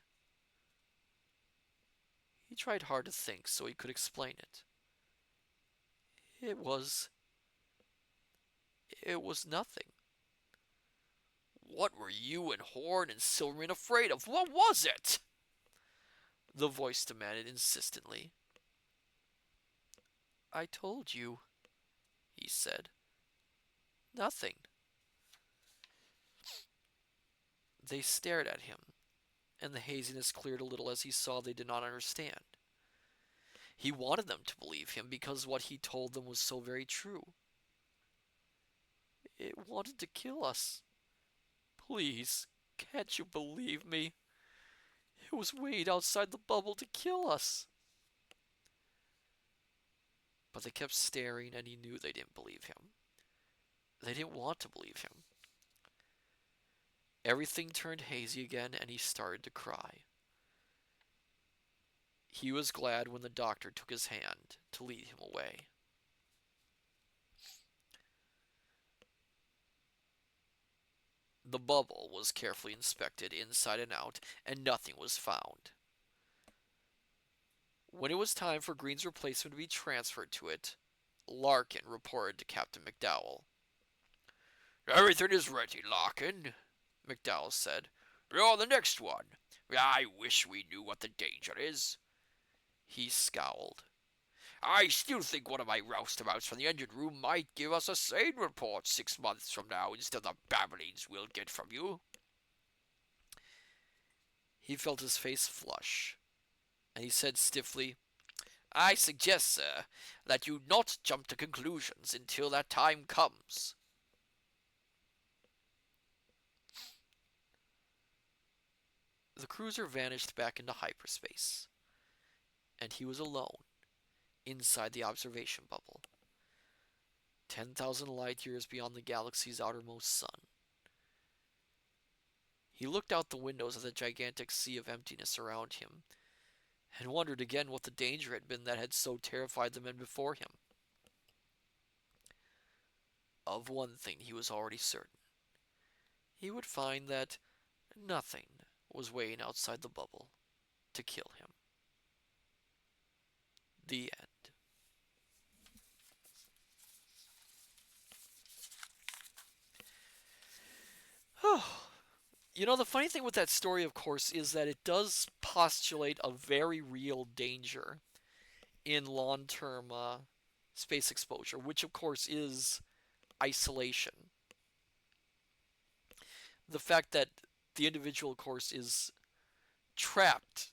He tried hard to think so he could explain it. It was nothing. "What were you and Horn and Silverman afraid of? What was it?" the voice demanded insistently. "I told you," he said. "Nothing." They stared at him, and the haziness cleared a little as he saw they did not understand. He wanted them to believe him because what he told them was so very true. "It wanted to kill us. Please, can't you believe me? It was waiting outside the bubble to kill us." But they kept staring, and he knew they didn't believe him. They didn't want to believe him. Everything turned hazy again, and he started to cry. He was glad when the doctor took his hand to lead him away. The bubble was carefully inspected inside and out, and nothing was found. When it was time for Green's replacement to be transferred to it, Larkin reported to Captain McDowell. "Everything is ready, Larkin," McDowell said. "You're the next one. I wish we knew what the danger is." He scowled. "I still think one of my roustabouts from the engine room might give us a sane report 6 months from now instead of the babblings we'll get from you." He felt his face flush, and he said stiffly, "I suggest, sir, that you not jump to conclusions until that time comes." The cruiser vanished back into hyperspace, and he was alone inside the observation bubble, 10,000 light years beyond the galaxy's outermost sun. He looked out the windows at the gigantic sea of emptiness around him, and wondered again what the danger had been that had so terrified the men before him. Of one thing he was already certain. He would find that nothing was waiting outside the bubble to kill him. The end. You know, the funny thing with that story, of course, is that it does postulate a very real danger in long term space exposure, which, of course, is isolation. The fact that the individual, of course, is trapped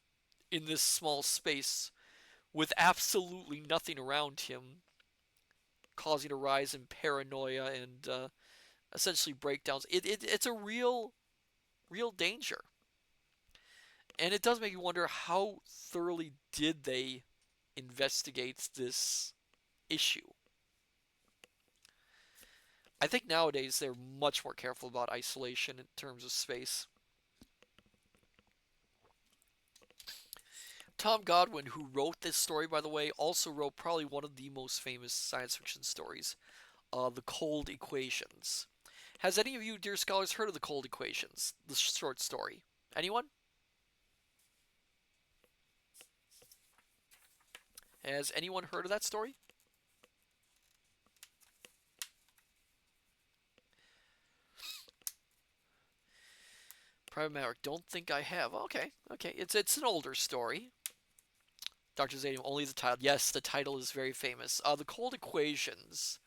in this small space with absolutely nothing around him, causing a rise in paranoia and essentially breakdowns. It's a real danger. And it does make you wonder, how thoroughly did they investigate this issue? I think nowadays they're much more careful about isolation in terms of space. Tom Godwin, who wrote this story, by the way, also wrote probably one of the most famous science fiction stories, The Cold Equations. Has any of you, dear scholars, heard of The Cold Equations, the short story? Anyone? Has anyone heard of that story? Private Maverick, don't think I have. Okay, okay. It's an older story. Dr. Zadium, only the title. Yes, the title is very famous. The Cold Equations.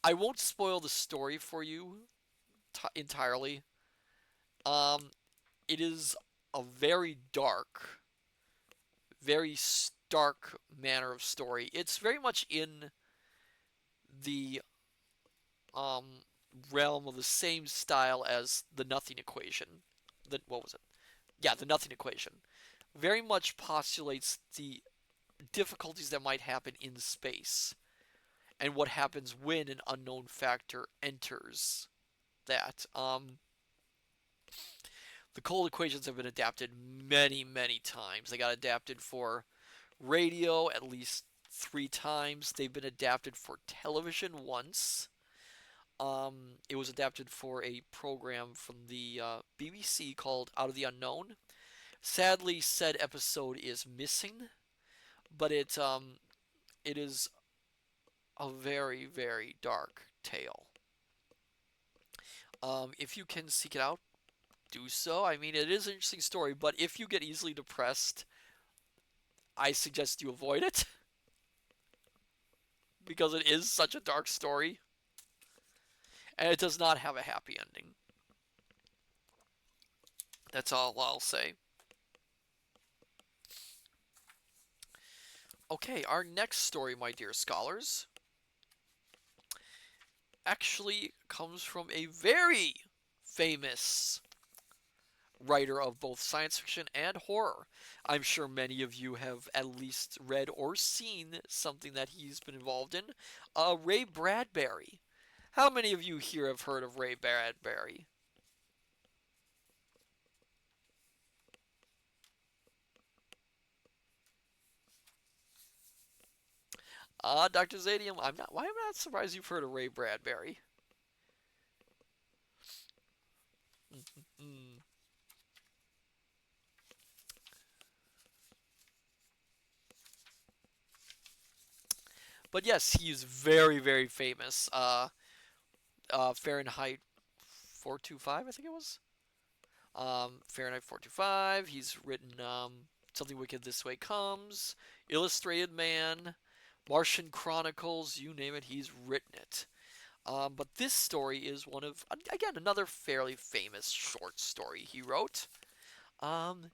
I won't spoil the story for you entirely. Um, it is a very dark, very stark manner of story. It's very much in the um, realm of the same style as the Nothing Equation. What was it? Yeah, the Nothing Equation. Very much postulates the difficulties that might happen in space and what happens when an unknown factor enters that. The cold equations have been adapted many times. They got adapted for radio at least 3 times. They've been adapted for television once. It was adapted for a program from the BBC called Out of the Unknown. Sadly, said episode is missing, but it is a very dark tale. If you can seek it out, do so. I mean, it is an interesting story, but if you get easily depressed, I suggest you avoid it because it is such a dark story and it does not have a happy ending. That's all I'll say. Okay, our next story, my dear scholars, actually comes from a very famous writer of both science fiction and horror. I'm sure many of you have at least read or seen something that he's been involved in. Ray Bradbury. How many of you here have heard of Ray Bradbury? Dr. Zadium, why am I not surprised you've heard of Ray Bradbury? Mm. But yes, he's very famous. Fahrenheit 425, I think it was. Fahrenheit 425. He's written Something Wicked This Way Comes, Illustrated Man, Martian Chronicles, you name it, he's written it. But this story is one of, again, another fairly famous short story he wrote, um,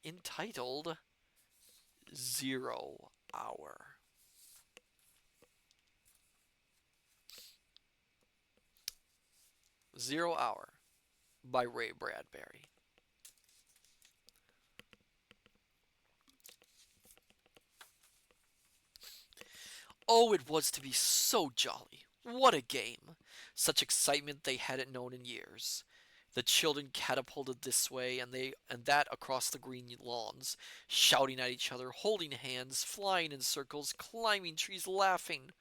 entitled Zero Hour. Zero Hour by Ray Bradbury. Oh, it was to be so jolly! What a game! Such excitement they hadn't known in years. The children catapulted this way and that across the green lawns, shouting at each other, holding hands, flying in circles, climbing trees, laughing.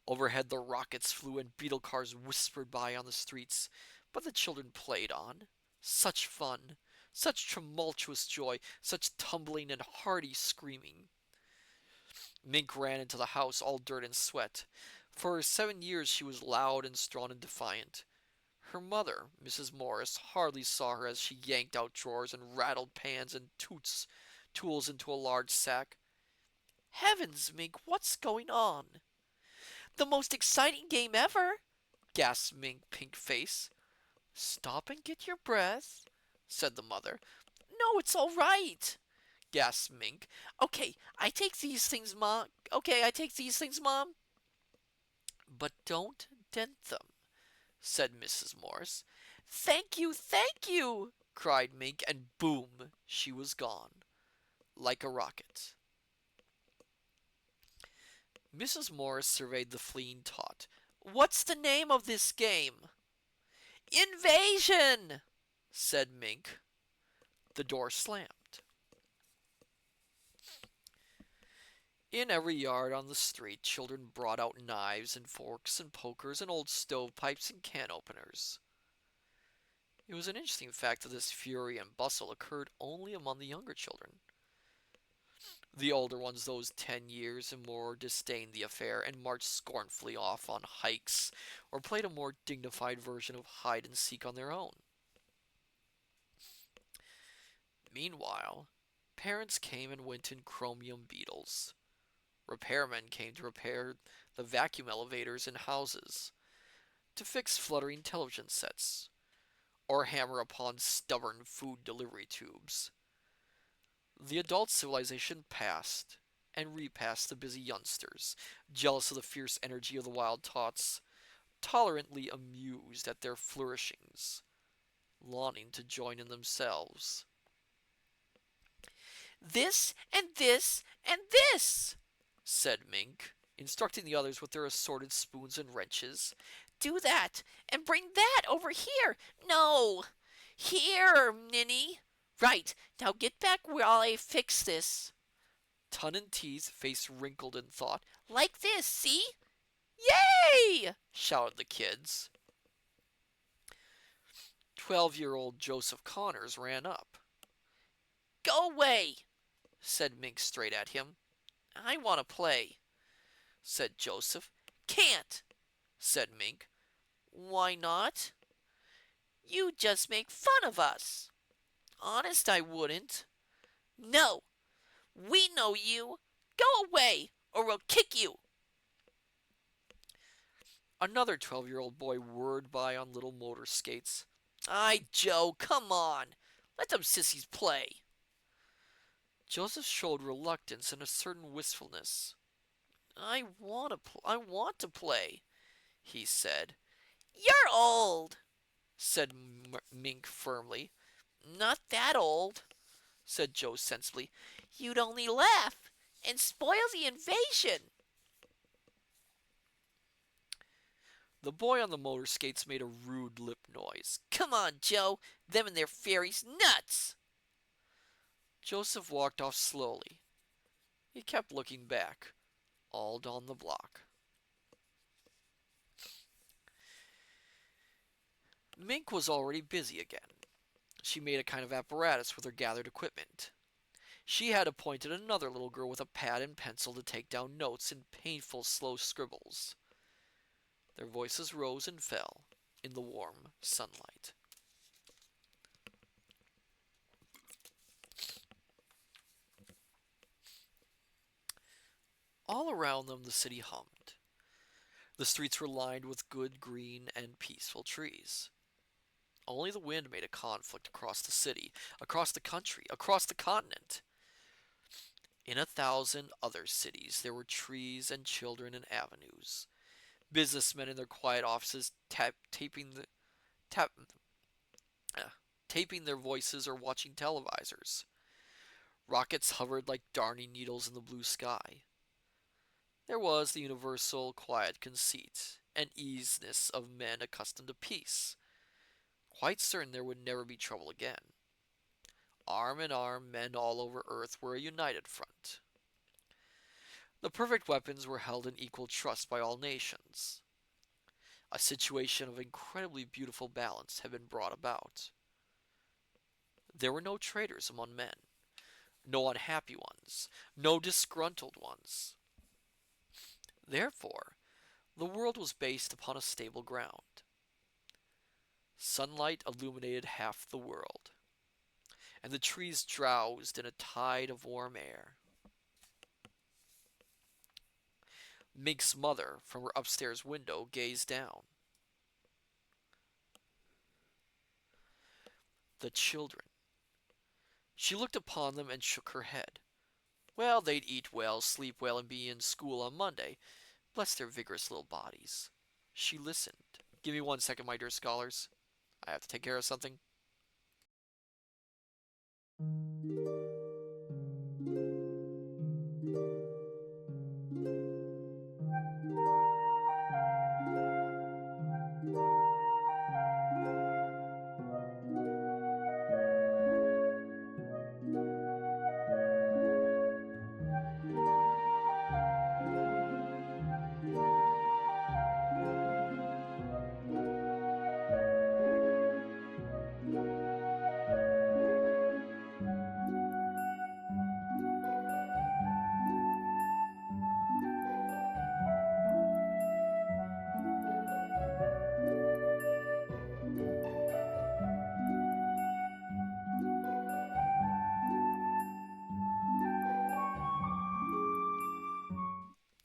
Overhead the rockets flew and beetle cars whispered by on the streets, but the children played on. Such fun! Such tumultuous joy! Such tumbling and hearty screaming! Mink ran into the house all dirt and sweat. For 7 years she was loud and strong and defiant. Her mother, Mrs. Morris, hardly saw her as she yanked out drawers and rattled pans and tools into a large sack. Heavens, Mink, what's going on? The most exciting game ever, gasped Mink, pink face. Stop and get your breath, said the mother. No, it's all right, gasped Mink. Okay, I take these things, Mom. Okay, I take these things, Mom. But don't dent them, said Mrs. Morris. Thank you, cried Mink, and boom, she was gone, like a rocket. Mrs. Morris surveyed the fleeing tot. What's the name of this game? Invasion, said Mink. The door slammed. In every yard on the street, children brought out knives and forks and pokers and old stovepipes and can openers. It was an interesting fact that this fury and bustle occurred only among the younger children. The older ones, those 10 years and more, disdained the affair and marched scornfully off on hikes or played a more dignified version of hide and seek on their own. Meanwhile, parents came and went in chromium beetles. Repairmen came to repair the vacuum elevators in houses, to fix fluttering television sets, or hammer upon stubborn food delivery tubes. The adult civilization passed and repassed the busy youngsters, jealous of the fierce energy of the wild tots, tolerantly amused at their flourishings, longing to join in themselves. This and this and this, said Mink, instructing the others with their assorted spoons and wrenches. Do that, and bring that over here. No, here, Ninny. Right, now get back while I fix this. Tun and Tee's face wrinkled in thought. Like this, see? Yay! Shouted the kids. 12-year-old Joseph Connors ran up. Go away, said Mink straight at him. I want to play, said Joseph. Can't, said Mink. Why not? You just make fun of us. Honest, I wouldn't. No, we know you. Go away, or we'll kick you. Another 12-year-old boy whirred by on little motor skates. Aye, Joe, come on. Let them sissies play. Joseph showed reluctance and a certain wistfulness. I want to play, he said. You're old, said Mink firmly. Not that old, said Joe sensibly. You'd only laugh and spoil the invasion. The boy on the motor skates made a rude lip noise. Come on, Joe, them and their fairies nuts. Joseph walked off slowly. He kept looking back, all down the block. Mink was already busy again. She made a kind of apparatus with her gathered equipment. She had appointed another little girl with a pad and pencil to take down notes in painful, slow scribbles. Their voices rose and fell in the warm sunlight. All around them the city hummed. The streets were lined with good green and peaceful trees. Only the wind made a conflict across the city, across the country, across the continent. In 1,000 other cities there were trees and children and avenues. Businessmen in their quiet offices tap, taping their voices or watching televisors. Rockets hovered like darning needles in the blue sky. There was the universal quiet conceit and easiness of men accustomed to peace, quite certain there would never be trouble again. Arm in arm, men all over Earth were a united front. The perfect weapons were held in equal trust by all nations. A situation of incredibly beautiful balance had been brought about. There were no traitors among men, no unhappy ones, no disgruntled ones. Therefore, the world was based upon a stable ground. Sunlight illuminated half the world, and the trees drowsed in a tide of warm air. Mink's mother, from her upstairs window, gazed down. The children. She looked upon them and shook her head. Well, they'd eat well, sleep well, and be in school on Monday. Bless their vigorous little bodies. She listened. Give me 1 second, my dear scholars. I have to take care of something.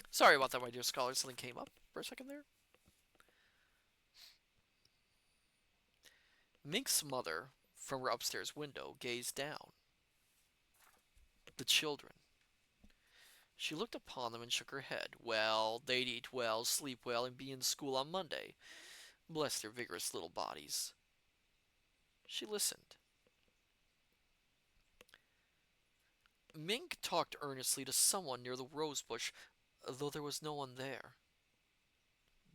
Sorry about that, my dear scholars. Something came up for a second there. Mink's mother, from her upstairs window, gazed down. The children. She looked upon them and shook her head. Well, they'd eat well, sleep well, and be in school on Monday. Bless their vigorous little bodies. She listened. Mink talked earnestly to someone near the rose bush, though there was no one there.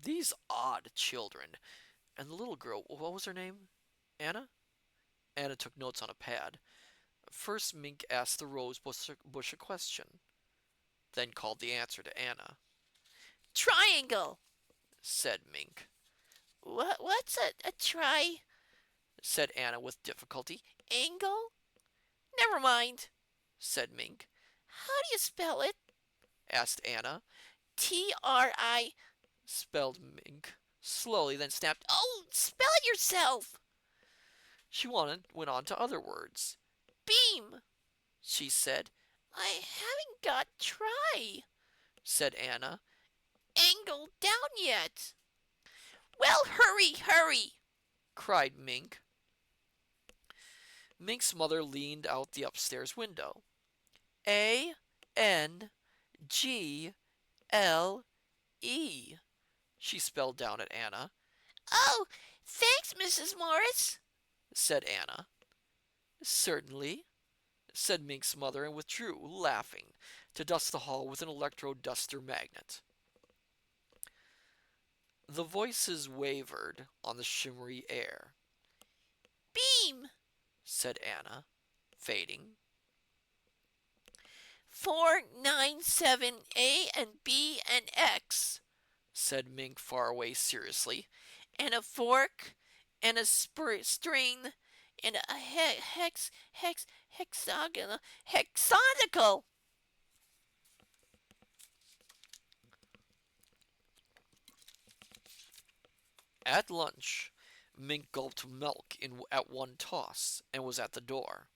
These odd children, and the little girl, what was her name? Anna? Anna took notes on a pad. First, Mink asked the rose bush a question, then called the answer to Anna. Triangle, said Mink. What's a tri Said Anna with difficulty. angle? Never mind, Said Mink. how do you spell it? Asked Anna. Tri, Spelled Mink slowly, then snapped. oh, spell it yourself. She went on to other words. Beam, She said. I haven't got tri Said Anna. angle down yet. Well, hurry, Cried Mink. Mink's mother leaned out the upstairs window. A-N-G-L-E, she spelled down at Anna. Oh, thanks, Mrs. Morris, Said Anna. Certainly, said Mink's mother, and withdrew, laughing, to dust the hall with an electro-duster magnet. The voices wavered on the shimmery air. beam, Said Anna, fading. 497 A and B and X, Said Mink far away seriously. and a fork, and a string, and a hexagonal. At lunch, Mink gulped milk at one toss and was at the door.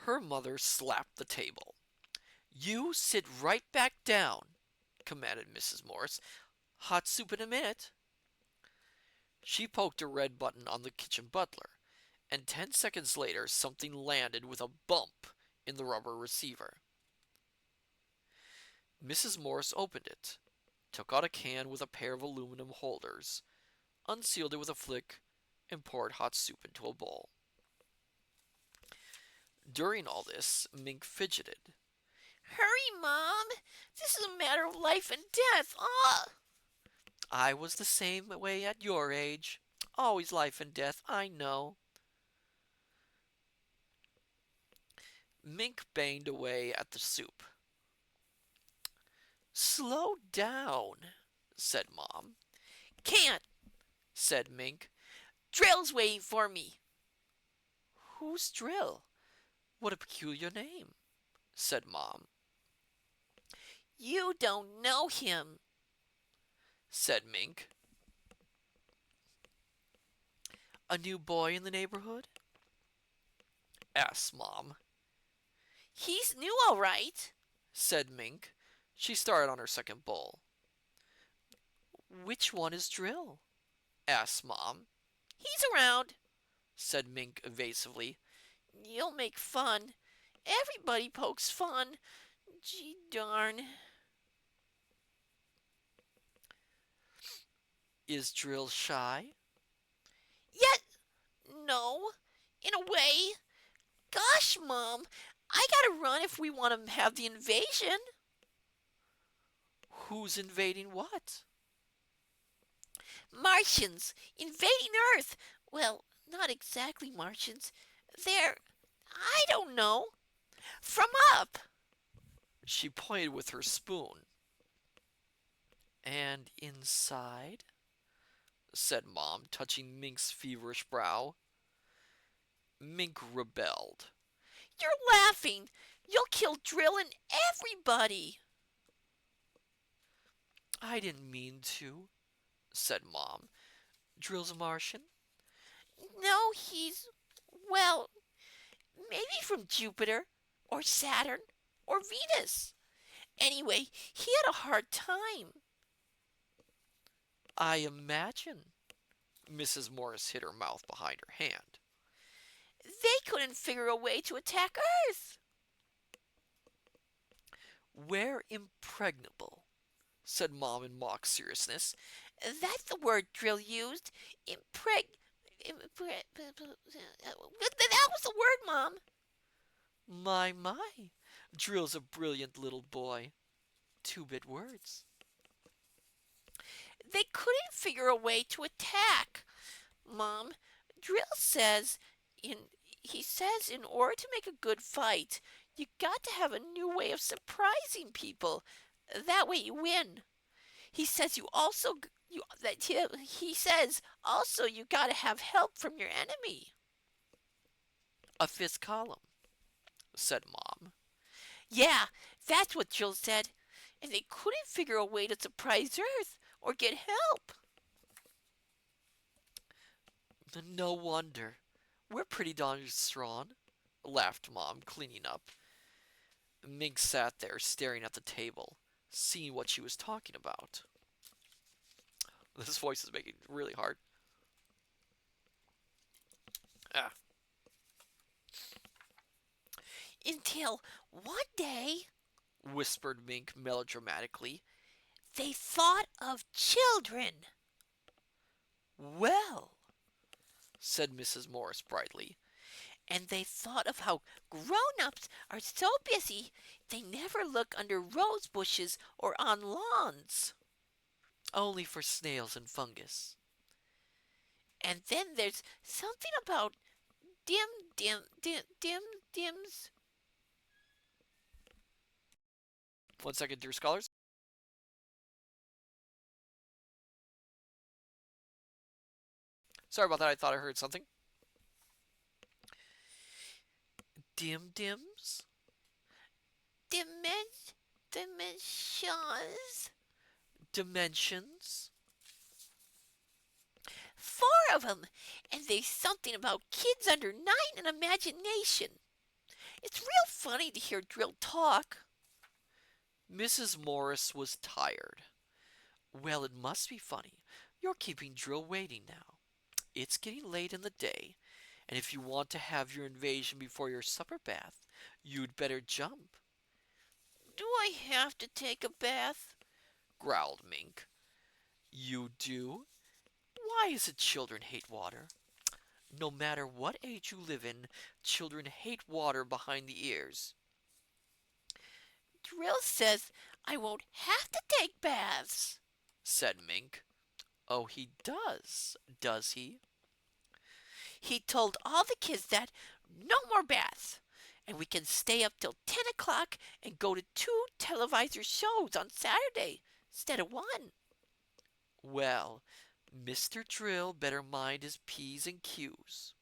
Her mother slapped the table. You sit right back down, commanded Mrs. Morris. Hot soup in a minute. She poked a red button on the kitchen butler, and 10 seconds later something landed with a bump in the rubber receiver. Mrs. Morris opened it, took out a can with a pair of aluminum holders, unsealed it with a flick, and poured hot soup into a bowl. During all this, Mink fidgeted. Hurry, Mom! This is a matter of life and death! Ah! I was the same way at your age. Always life and death, I know. Mink banged away at the soup. Slow down, said Mom. Can't, said Mink. Drill's waiting for me. Who's Drill? What a peculiar name, said Mom. You don't know him, said Mink. A new boy in the neighborhood? asked Mom. He's new, all right, said Mink. She started on her second bowl. Which one is Drill? asked Mom. he's around, said Mink evasively. You'll make fun. Everybody pokes fun. Gee darn. Is Drill shy? Yet, no, in a way. Gosh, Mom, I gotta run if we want to have the invasion. Who's invading what? Martians invading Earth. Well, not exactly Martians. They're, I don't know, from up. She pointed with her spoon. And inside? said Mom, touching Mink's feverish brow. Mink rebelled. You're laughing. You'll kill Drill and everybody. I didn't mean to, said Mom. Drill's a Martian? No, he's, well, maybe from Jupiter or Saturn or Venus. Anyway, he had a hard time. I imagine. Mrs. Morris hid her mouth behind her hand. They couldn't figure a way to attack Earth. We're impregnable, said Mom in mock seriousness. That's the word Drill used. That was the word, Mom. My. Drill's a brilliant little boy. 2-bit words. They couldn't figure a way to attack. Mom, Drill says in he says in order to make a good fight, you got to have a new way of surprising people. That way you win. He says you also you that he says also you got to have help from your enemy. A fifth column, said Mom. Yeah, that's what Jill said. And they couldn't figure a way to surprise Earth or get help. No wonder. We're pretty darn strong, laughed Mom, cleaning up. Mink sat there staring at the table, seeing what she was talking about. This voice is making it really hard. Ah. Until one day, whispered Mink melodramatically. they thought of children. Well, said Mrs. Morris brightly. And they thought of how grown-ups are so busy they never look under rose bushes or on lawns. Only for snails and fungus. And then there's something about dims. 1 second, dear scholars. Sorry about that, I thought I heard something. Dims? Dimensions. Dimensions? 4 of them. And there's something about kids under 9 and imagination. It's real funny to hear Drill talk. Mrs. Morris was tired. Well, it must be funny. You're keeping Drill waiting now. It's getting late in the day, and if you want to have your invasion before your supper bath, you'd better jump. Do I have to take a bath? Growled Mink. You do? Why is it children hate water? No matter what age you live in, children hate water behind the ears. Drill says I won't have to take baths, said Mink. Oh, he does he? He told all the kids that no more baths, and we can stay up till 10 o'clock and go to two televised shows on Saturday instead of one. Well, Mr. Drill better mind his P's and Q's.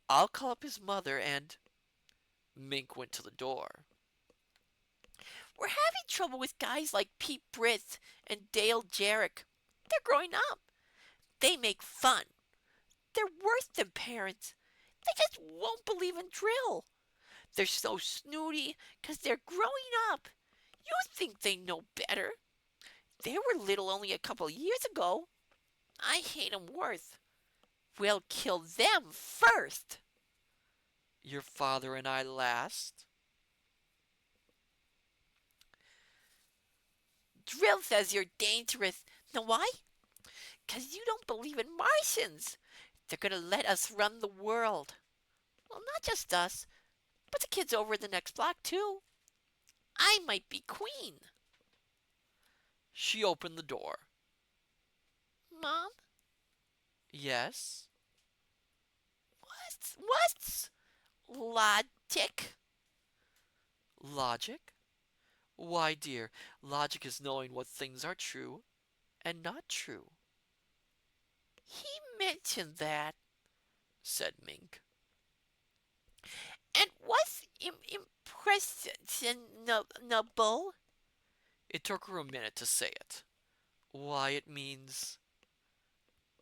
I'll call up his mother and Mink went to the door. We're having trouble with guys like Pete Brith and Dale Jarrick. They're growing up. They make fun. They're worse than parents. They just won't believe in drill. They're so snooty 'cause they're growing up. You think they know better. They were little only a couple years ago. I hate 'em worse. We'll kill them first. Your father and I last? Drill says you're dangerous. Know why? 'Cause you don't believe in Martians. They're gonna let us run the world. Well, not just us, but the kids over the next block, too. I might be queen. She opened the door. Mom, Yes? what's logic? Logic? Why, dear, logic is knowing what things are true and not true, He mentioned that. said Mink. And what's impressionable? It took her a minute to say it. Why, it means.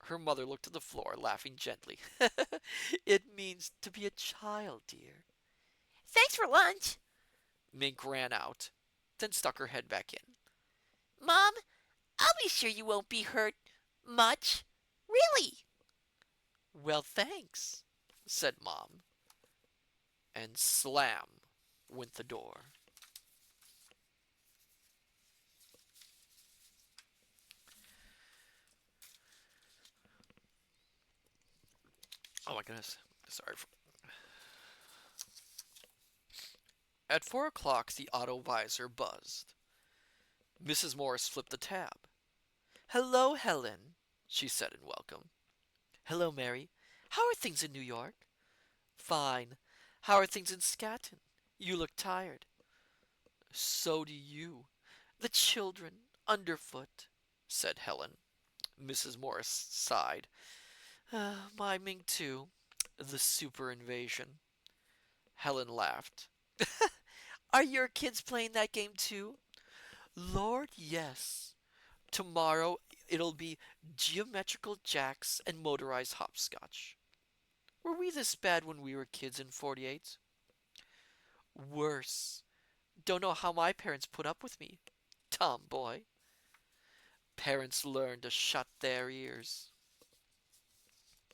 Her mother looked at the floor, laughing gently. It means to be a child, dear. Thanks for lunch. Mink ran out, then stuck her head back in. Mom, I'll be sure you won't be hurt much. Really. Well, thanks, said Mom. And slam went the door. Oh my goodness. Sorry. At 4 o'clock, the auto visor buzzed. Mrs. Morris flipped the tab. Hello, Helen, she said in welcome. Hello, Mary. How are things in New York? Fine. How are things in Scatton? You look tired. So do you. The children, underfoot, said Helen. Mrs. Morris sighed. My Ming too. The super invasion. Helen laughed. Are your kids playing that game too? Lord, yes. Tomorrow it'll be geometrical jacks and motorized hopscotch. Were we this bad when we were kids in 48? Worse. Don't know how my parents put up with me. Tomboy. Parents learn to shut their ears.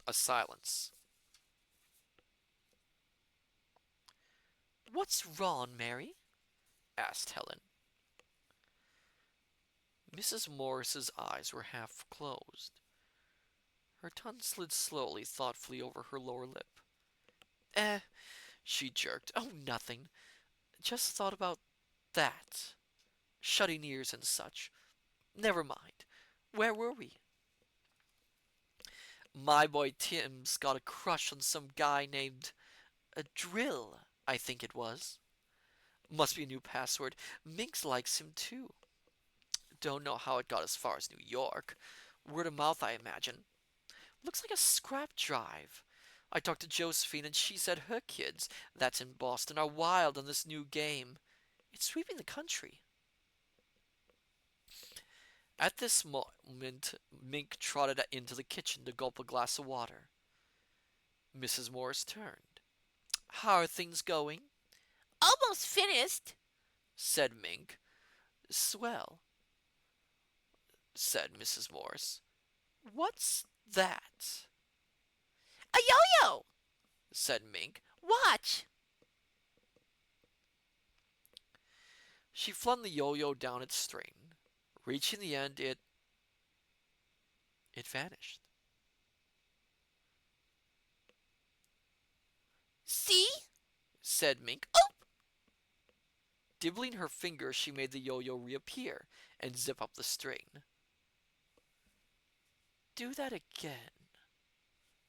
A silence. What's wrong, Mary? Asked Helen. Mrs. Morris's eyes were half closed. Her tongue slid slowly, thoughtfully over her lower lip. She jerked. Oh, nothing. Just thought about that. Shutting ears and such. Never mind. Where were we? My boy Tim's got a crush on some guy named Drill, I think it was. Must be a new password. Minx likes him too. Don't know how it got as far as New York. Word of mouth, I imagine. Looks like a scrap drive. I talked to Josephine and she said her kids, that's in Boston, are wild on this new game. It's sweeping the country. At this moment, Mink trotted into the kitchen to gulp a glass of water. Mrs. Morris turned. How are things going? Almost finished, Said Mink. Swell, said Mrs. Morris. What's that? A yo-yo, Said Mink. watch. She flung the yo-yo down its string. Reaching the end, it vanished. See? Said Mink. Oh, Dibbling her fingers, she made the yo-yo reappear and zip up the string. Do that again,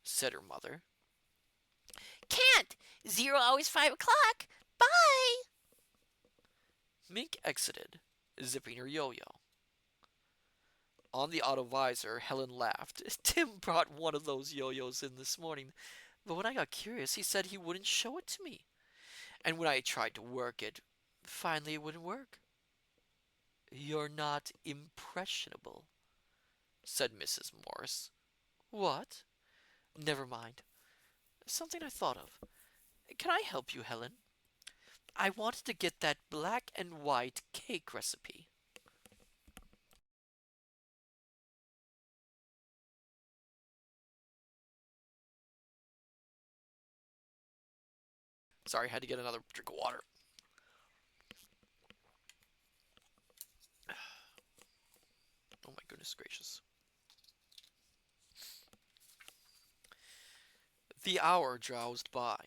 said her mother. Can't! 0 hours 5 o'clock. Bye! Mink exited, zipping her yo-yo. On the auto visor, Helen laughed. Tim brought one of those yo-yos in this morning, but when I got curious, he said he wouldn't show it to me. And when I tried to work it, finally it wouldn't work. You're not impressionable, said Mrs. Morris. What? Never mind. Something I thought of. Can I help you, Helen? I wanted to get that black and white cake recipe. Sorry, I had to get another drink of water. Oh my goodness gracious. The hour drowsed by.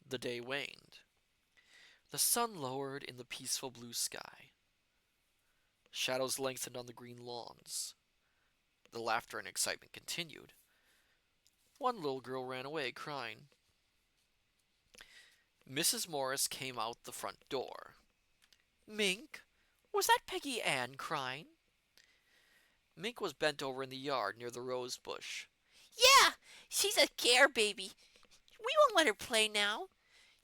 The day waned. The sun lowered in the peaceful blue sky. Shadows lengthened on the green lawns. The laughter and excitement continued. One little girl ran away, crying. Mrs. Morris came out the front door. Mink, was that Peggy Ann crying? Mink was bent over in the yard near the rose bush. Yeah, she's a scare baby. We won't let her play now.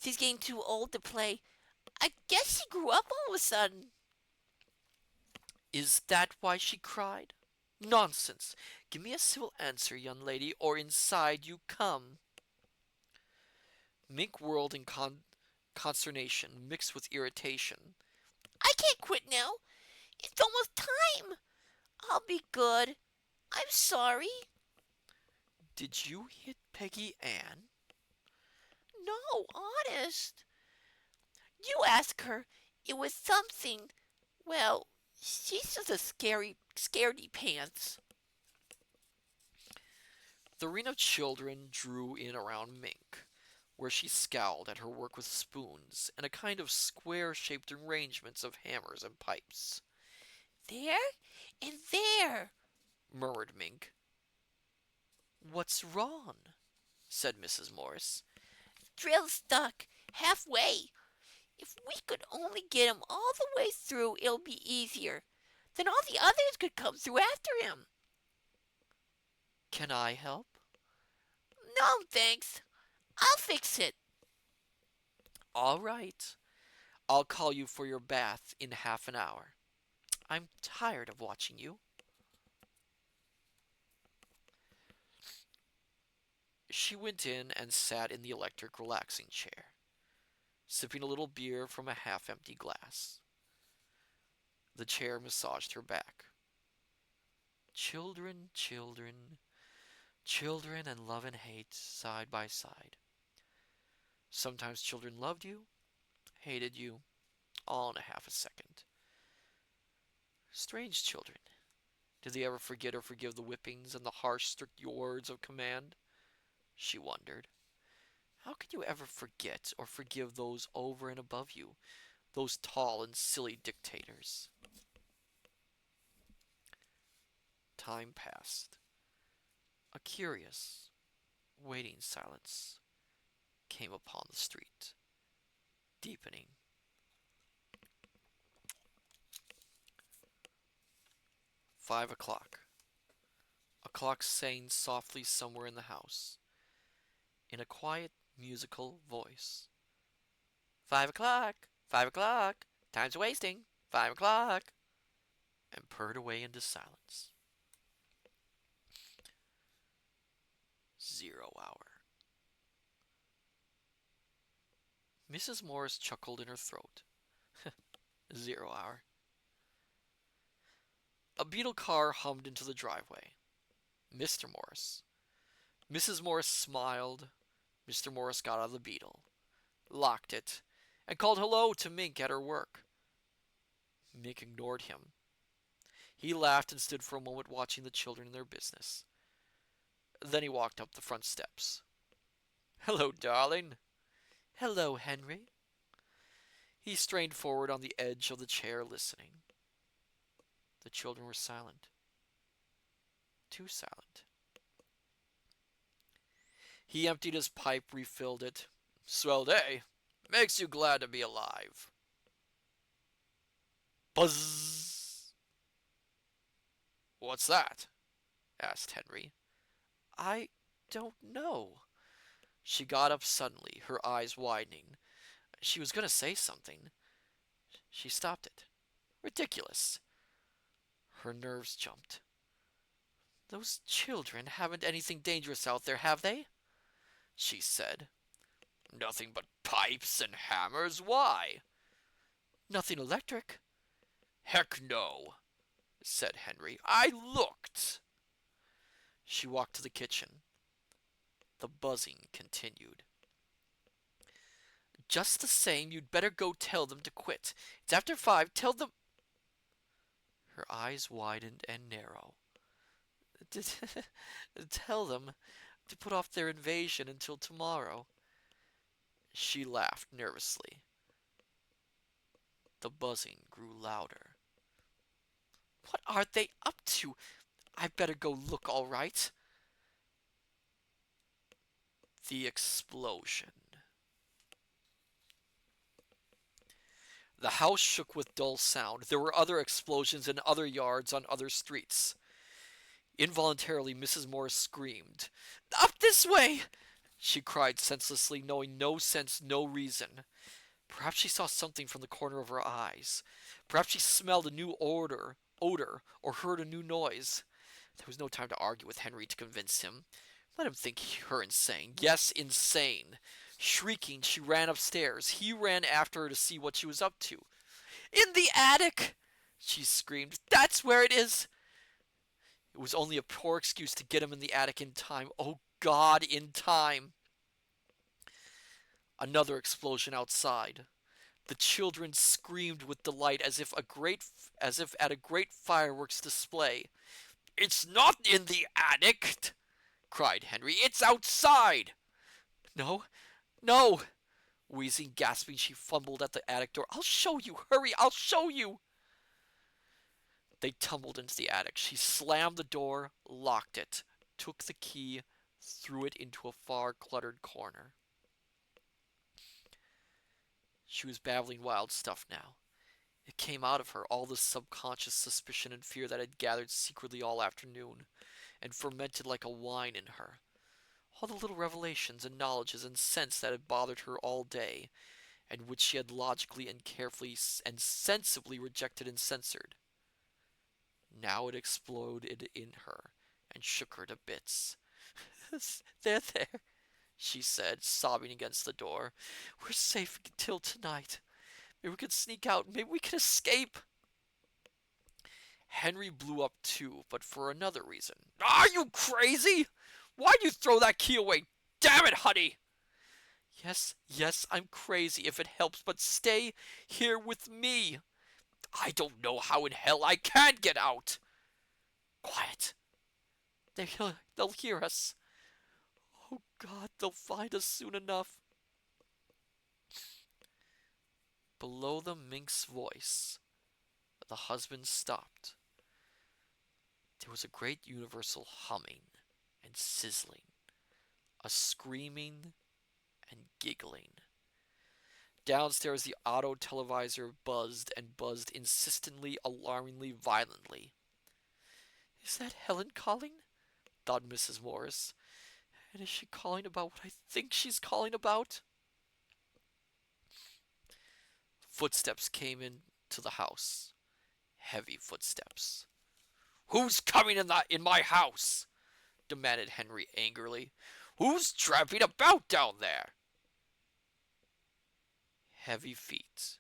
She's getting too old to play. I guess she grew up all of a sudden. Is that why she cried? Nonsense! Give me a civil answer, young lady, or inside you come. Mink whirled in consternation mixed with irritation. I can't quit now. It's almost time. I'll be good. I'm sorry. Did you hit Peggy Ann? No, honest. You ask her. It was something. Well, she's just a scaredy pants. The ring of children drew in around Mink, where she scowled at her work with spoons and a kind of square-shaped arrangements of hammers and pipes. There and there, Murmured Mink. What's wrong? Said Mrs. Morris. drill stuck halfway. If we could only get him all the way through, it'll be easier. Then all the others could come through after him. Can I help? No, thanks. I'll fix it. All right. I'll call you for your bath in half an hour. I'm tired of watching you. She went in and sat in the electric relaxing chair, sipping a little beer from a half-empty glass. The chair massaged her back. Children, children, children and love and hate side by side. Sometimes children loved you, hated you, all in a half a second. Strange children. Did they ever forget or forgive the whippings and the harsh, strict words of command? She wondered. How could you ever forget or forgive those over and above you, those tall and silly dictators? Time passed. A curious, waiting silence came upon the street, deepening. 5 o'clock. A clock sang softly somewhere in the house, in a quiet, musical voice. 5 o'clock, 5 o'clock, time's wasting, 5 o'clock, and purred away into silence. 0 hour. Mrs. Morris chuckled in her throat. 0 hour. A beetle car hummed into the driveway. Mr. Morris. Mrs. Morris smiled. Mr. Morris got out of the beetle, locked it, and called hello to Mink at her work. Mink ignored him. He laughed and stood for a moment watching the children in their business. Then he walked up the front steps. Hello, darling. Hello, Henry. He strained forward on the edge of the chair, listening. The children were silent. Too silent. He emptied his pipe, refilled it. Swell day. Makes you glad to be alive. Buzz! What's that? Asked Henry. I don't know. She got up suddenly, her eyes widening. She was going to say something. She stopped it. Ridiculous. Her nerves jumped. Those children haven't anything dangerous out there, have they? She said. Nothing but pipes and hammers. Why? Nothing electric. Heck no, said Henry. I looked. She walked to the kitchen. The buzzing continued. Just the same, you'd better go tell them to quit. It's after 5. Tell them. Her eyes widened and narrowed. Tell them to put off their invasion until tomorrow. She laughed nervously. The buzzing grew louder. What are they up to? I better go look, all right. The explosion. The house shook with dull sound. There were other explosions in other yards on other streets. Involuntarily, Mrs. Morris screamed. Up this way! She cried senselessly, knowing no sense, no reason. Perhaps she saw something from the corner of her eyes. Perhaps she smelled a new odor, or heard a new noise. There was no time to argue with Henry to convince him. Let him think her insane. Yes, insane. Shrieking, she ran upstairs. He ran after her to see what she was up to. In the attic! She screamed. That's where it is! It was only a poor excuse to get him in the attic in time. Oh, God, in time! Another explosion outside. The children screamed with delight as if at a great fireworks display. It's not in the attic, cried Henry. It's outside. No, no. Wheezing, gasping, she fumbled at the attic door. I'll show you. Hurry, I'll show you. They tumbled into the attic. She slammed the door, locked it, took the key, threw it into a far cluttered corner. She was babbling wild stuff now. It came out of her, all the subconscious suspicion and fear that had gathered secretly all afternoon, and fermented like a wine in her. All the little revelations and knowledges and sense that had bothered her all day, and which she had logically and carefully and sensibly rejected and censored. Now it exploded in her, and shook her to bits. There, she said, sobbing against the door. We're safe until tonight. Maybe we can sneak out. Maybe we can escape. Henry blew up too, but for another reason. Are you crazy? Why'd you throw that key away? Damn it, honey! Yes, I'm crazy if it helps, but stay here with me. I don't know how in hell I can get out. Quiet. They'll hear us. Oh, God, they'll find us soon enough. Below the mink's voice, the husband stopped. There was a great universal humming and sizzling, a screaming and giggling. Downstairs, the auto televisor buzzed and buzzed insistently, alarmingly, violently. Is that Helen calling? Thought Mrs. Morris. And is she calling about what I think she's calling about? Footsteps came into the house. Heavy footsteps. Who's coming in my house? Demanded Henry angrily. Who's tramping about down there? Heavy feet.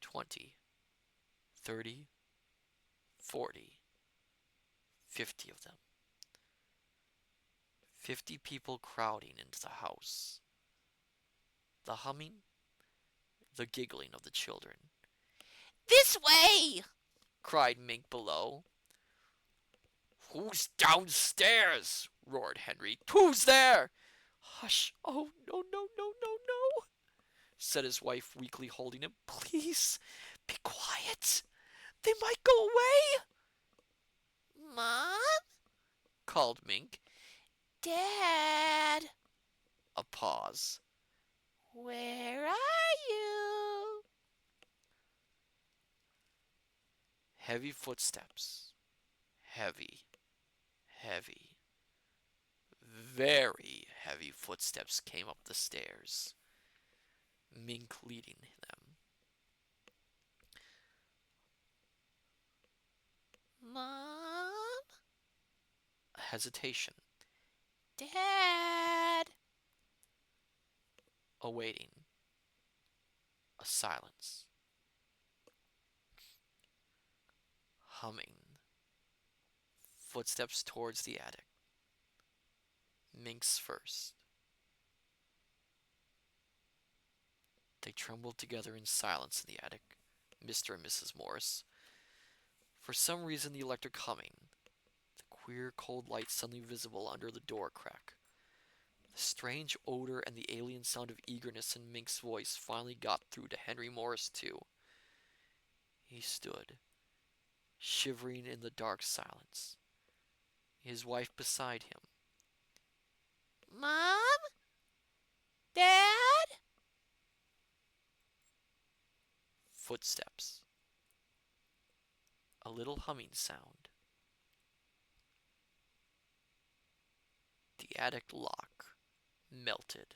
20, 30, 40, 50 of them. 50 people crowding into the house. The humming, the giggling of the children. This way! Cried Mink below. Who's downstairs? Roared Henry. Who's there? Hush! Oh, no. said his wife, weakly holding him. Please, be quiet. They might go away, Mom? called Mink. Dad? A pause. Where are you? Heavy footsteps. Heavy, heavy, very heavy footsteps came up the stairs, Mink leading them. Mom? A hesitation, Dad? awaiting, a silence, humming, footsteps towards the attic. Mink's first. They trembled together in silence in the attic, Mr. and Mrs. Morris. For some reason, the electric humming, the queer cold light suddenly visible under the door crack, the strange odor and the alien sound of eagerness in Mink's voice finally got through to Henry Morris, too. He stood, shivering in the dark silence, his wife beside him. Mom? Dad? Footsteps. A little humming sound. The attic lock melted.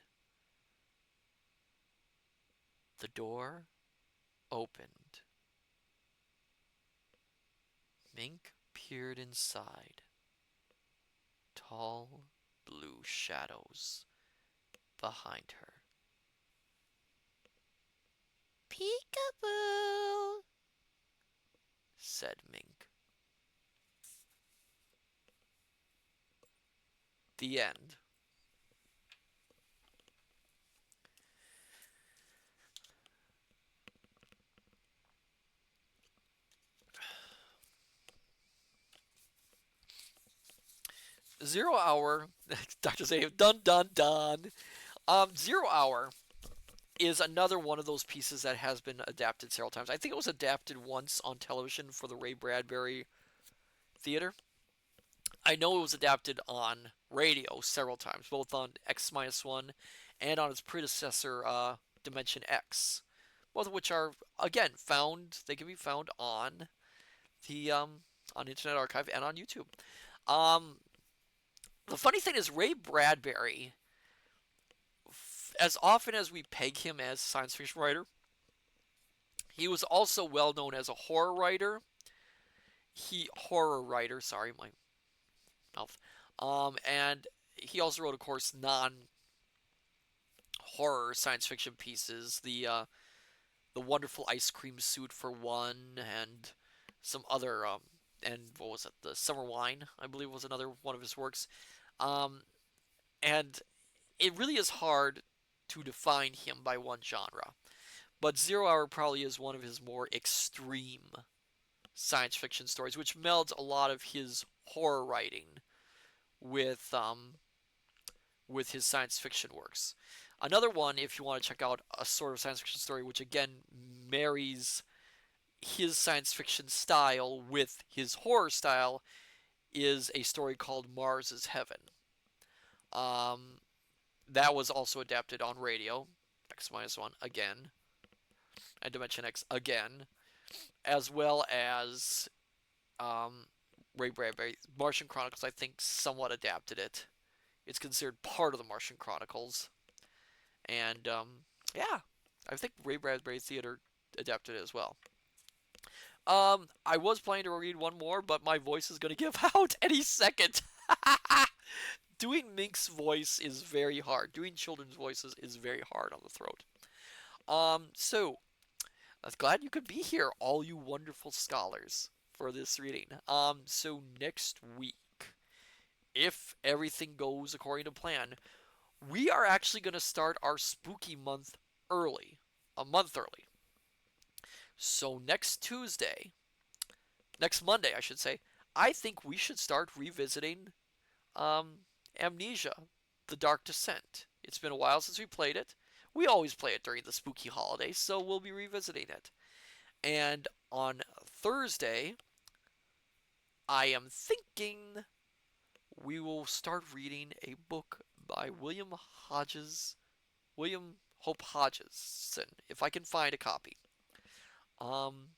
The door opened. Mink peered inside. Tall blue shadows behind her. Peekaboo, Said Mink. The end. Zero Hour. Dr. Zay, dun dun dun. Zero Hour is another one of those pieces that has been adapted several times. I think it was adapted once on television for the Ray Bradbury Theater. I know it was adapted on radio several times, both on X-1 and on its predecessor, Dimension X. Both of which are, again, found, they can be found on the, on Internet Archive and on YouTube. Um, the funny thing is, Ray Bradbury, as often as we peg him as a science fiction writer, he was also well known as a horror writer. Sorry, my mouth. And he also wrote, of course, non-horror science fiction pieces. The Wonderful Ice Cream Suit for one, and some other and what was it? The Summer Wine, I believe, was another one of his works. Um, and it really is hard to define him by one genre. But Zero Hour probably is one of his more extreme science fiction stories, which melds a lot of his horror writing with his science fiction works. Another one, if you want to check out a sort of science fiction story, which again marries his science fiction style with his horror style, is a story called Mars is Heaven. Um, that was also adapted on radio, X-1 again, and Dimension X again, as well as um, Ray Bradbury. Martian Chronicles, I think, somewhat adapted it. It's considered part of the Martian Chronicles. And yeah, I think Ray Bradbury Theater adapted it as well. I was planning to read one more, but my voice is going to give out any second. Doing Mink's voice is very hard. Doing children's voices is very hard on the throat. So I'm glad you could be here, all you wonderful scholars, for this reading. So next week, if everything goes according to plan, we are actually going to start our spooky month early, a month early. So next Monday, I should say, I think we should start revisiting um, Amnesia, The Dark Descent. It's been a while since we played it. We always play it during the spooky holidays, so we'll be revisiting it. And on Thursday, I am thinking we will start reading a book by William Hope Hodgson, if I can find a copy. Um,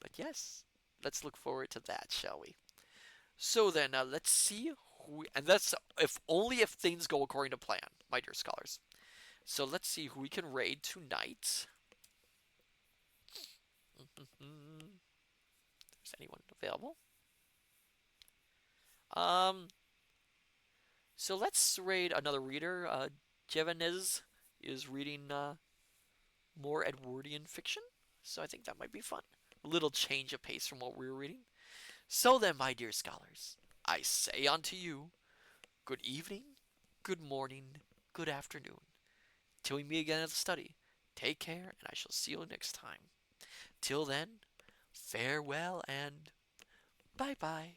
but yes, let's look forward to that, shall we? So then, let's see and that's if only if things go according to plan, my dear scholars. So let's see who we can raid tonight. Is anyone available? Um, so let's raid another reader. Jevanez is reading more Edwardian fiction, so I think that might be fun. A little change of pace from what we were reading. So then, my dear scholars, I say unto you, good evening, good morning, good afternoon. Till we meet again at the study, take care, and I shall see you next time. Till then, farewell and bye bye.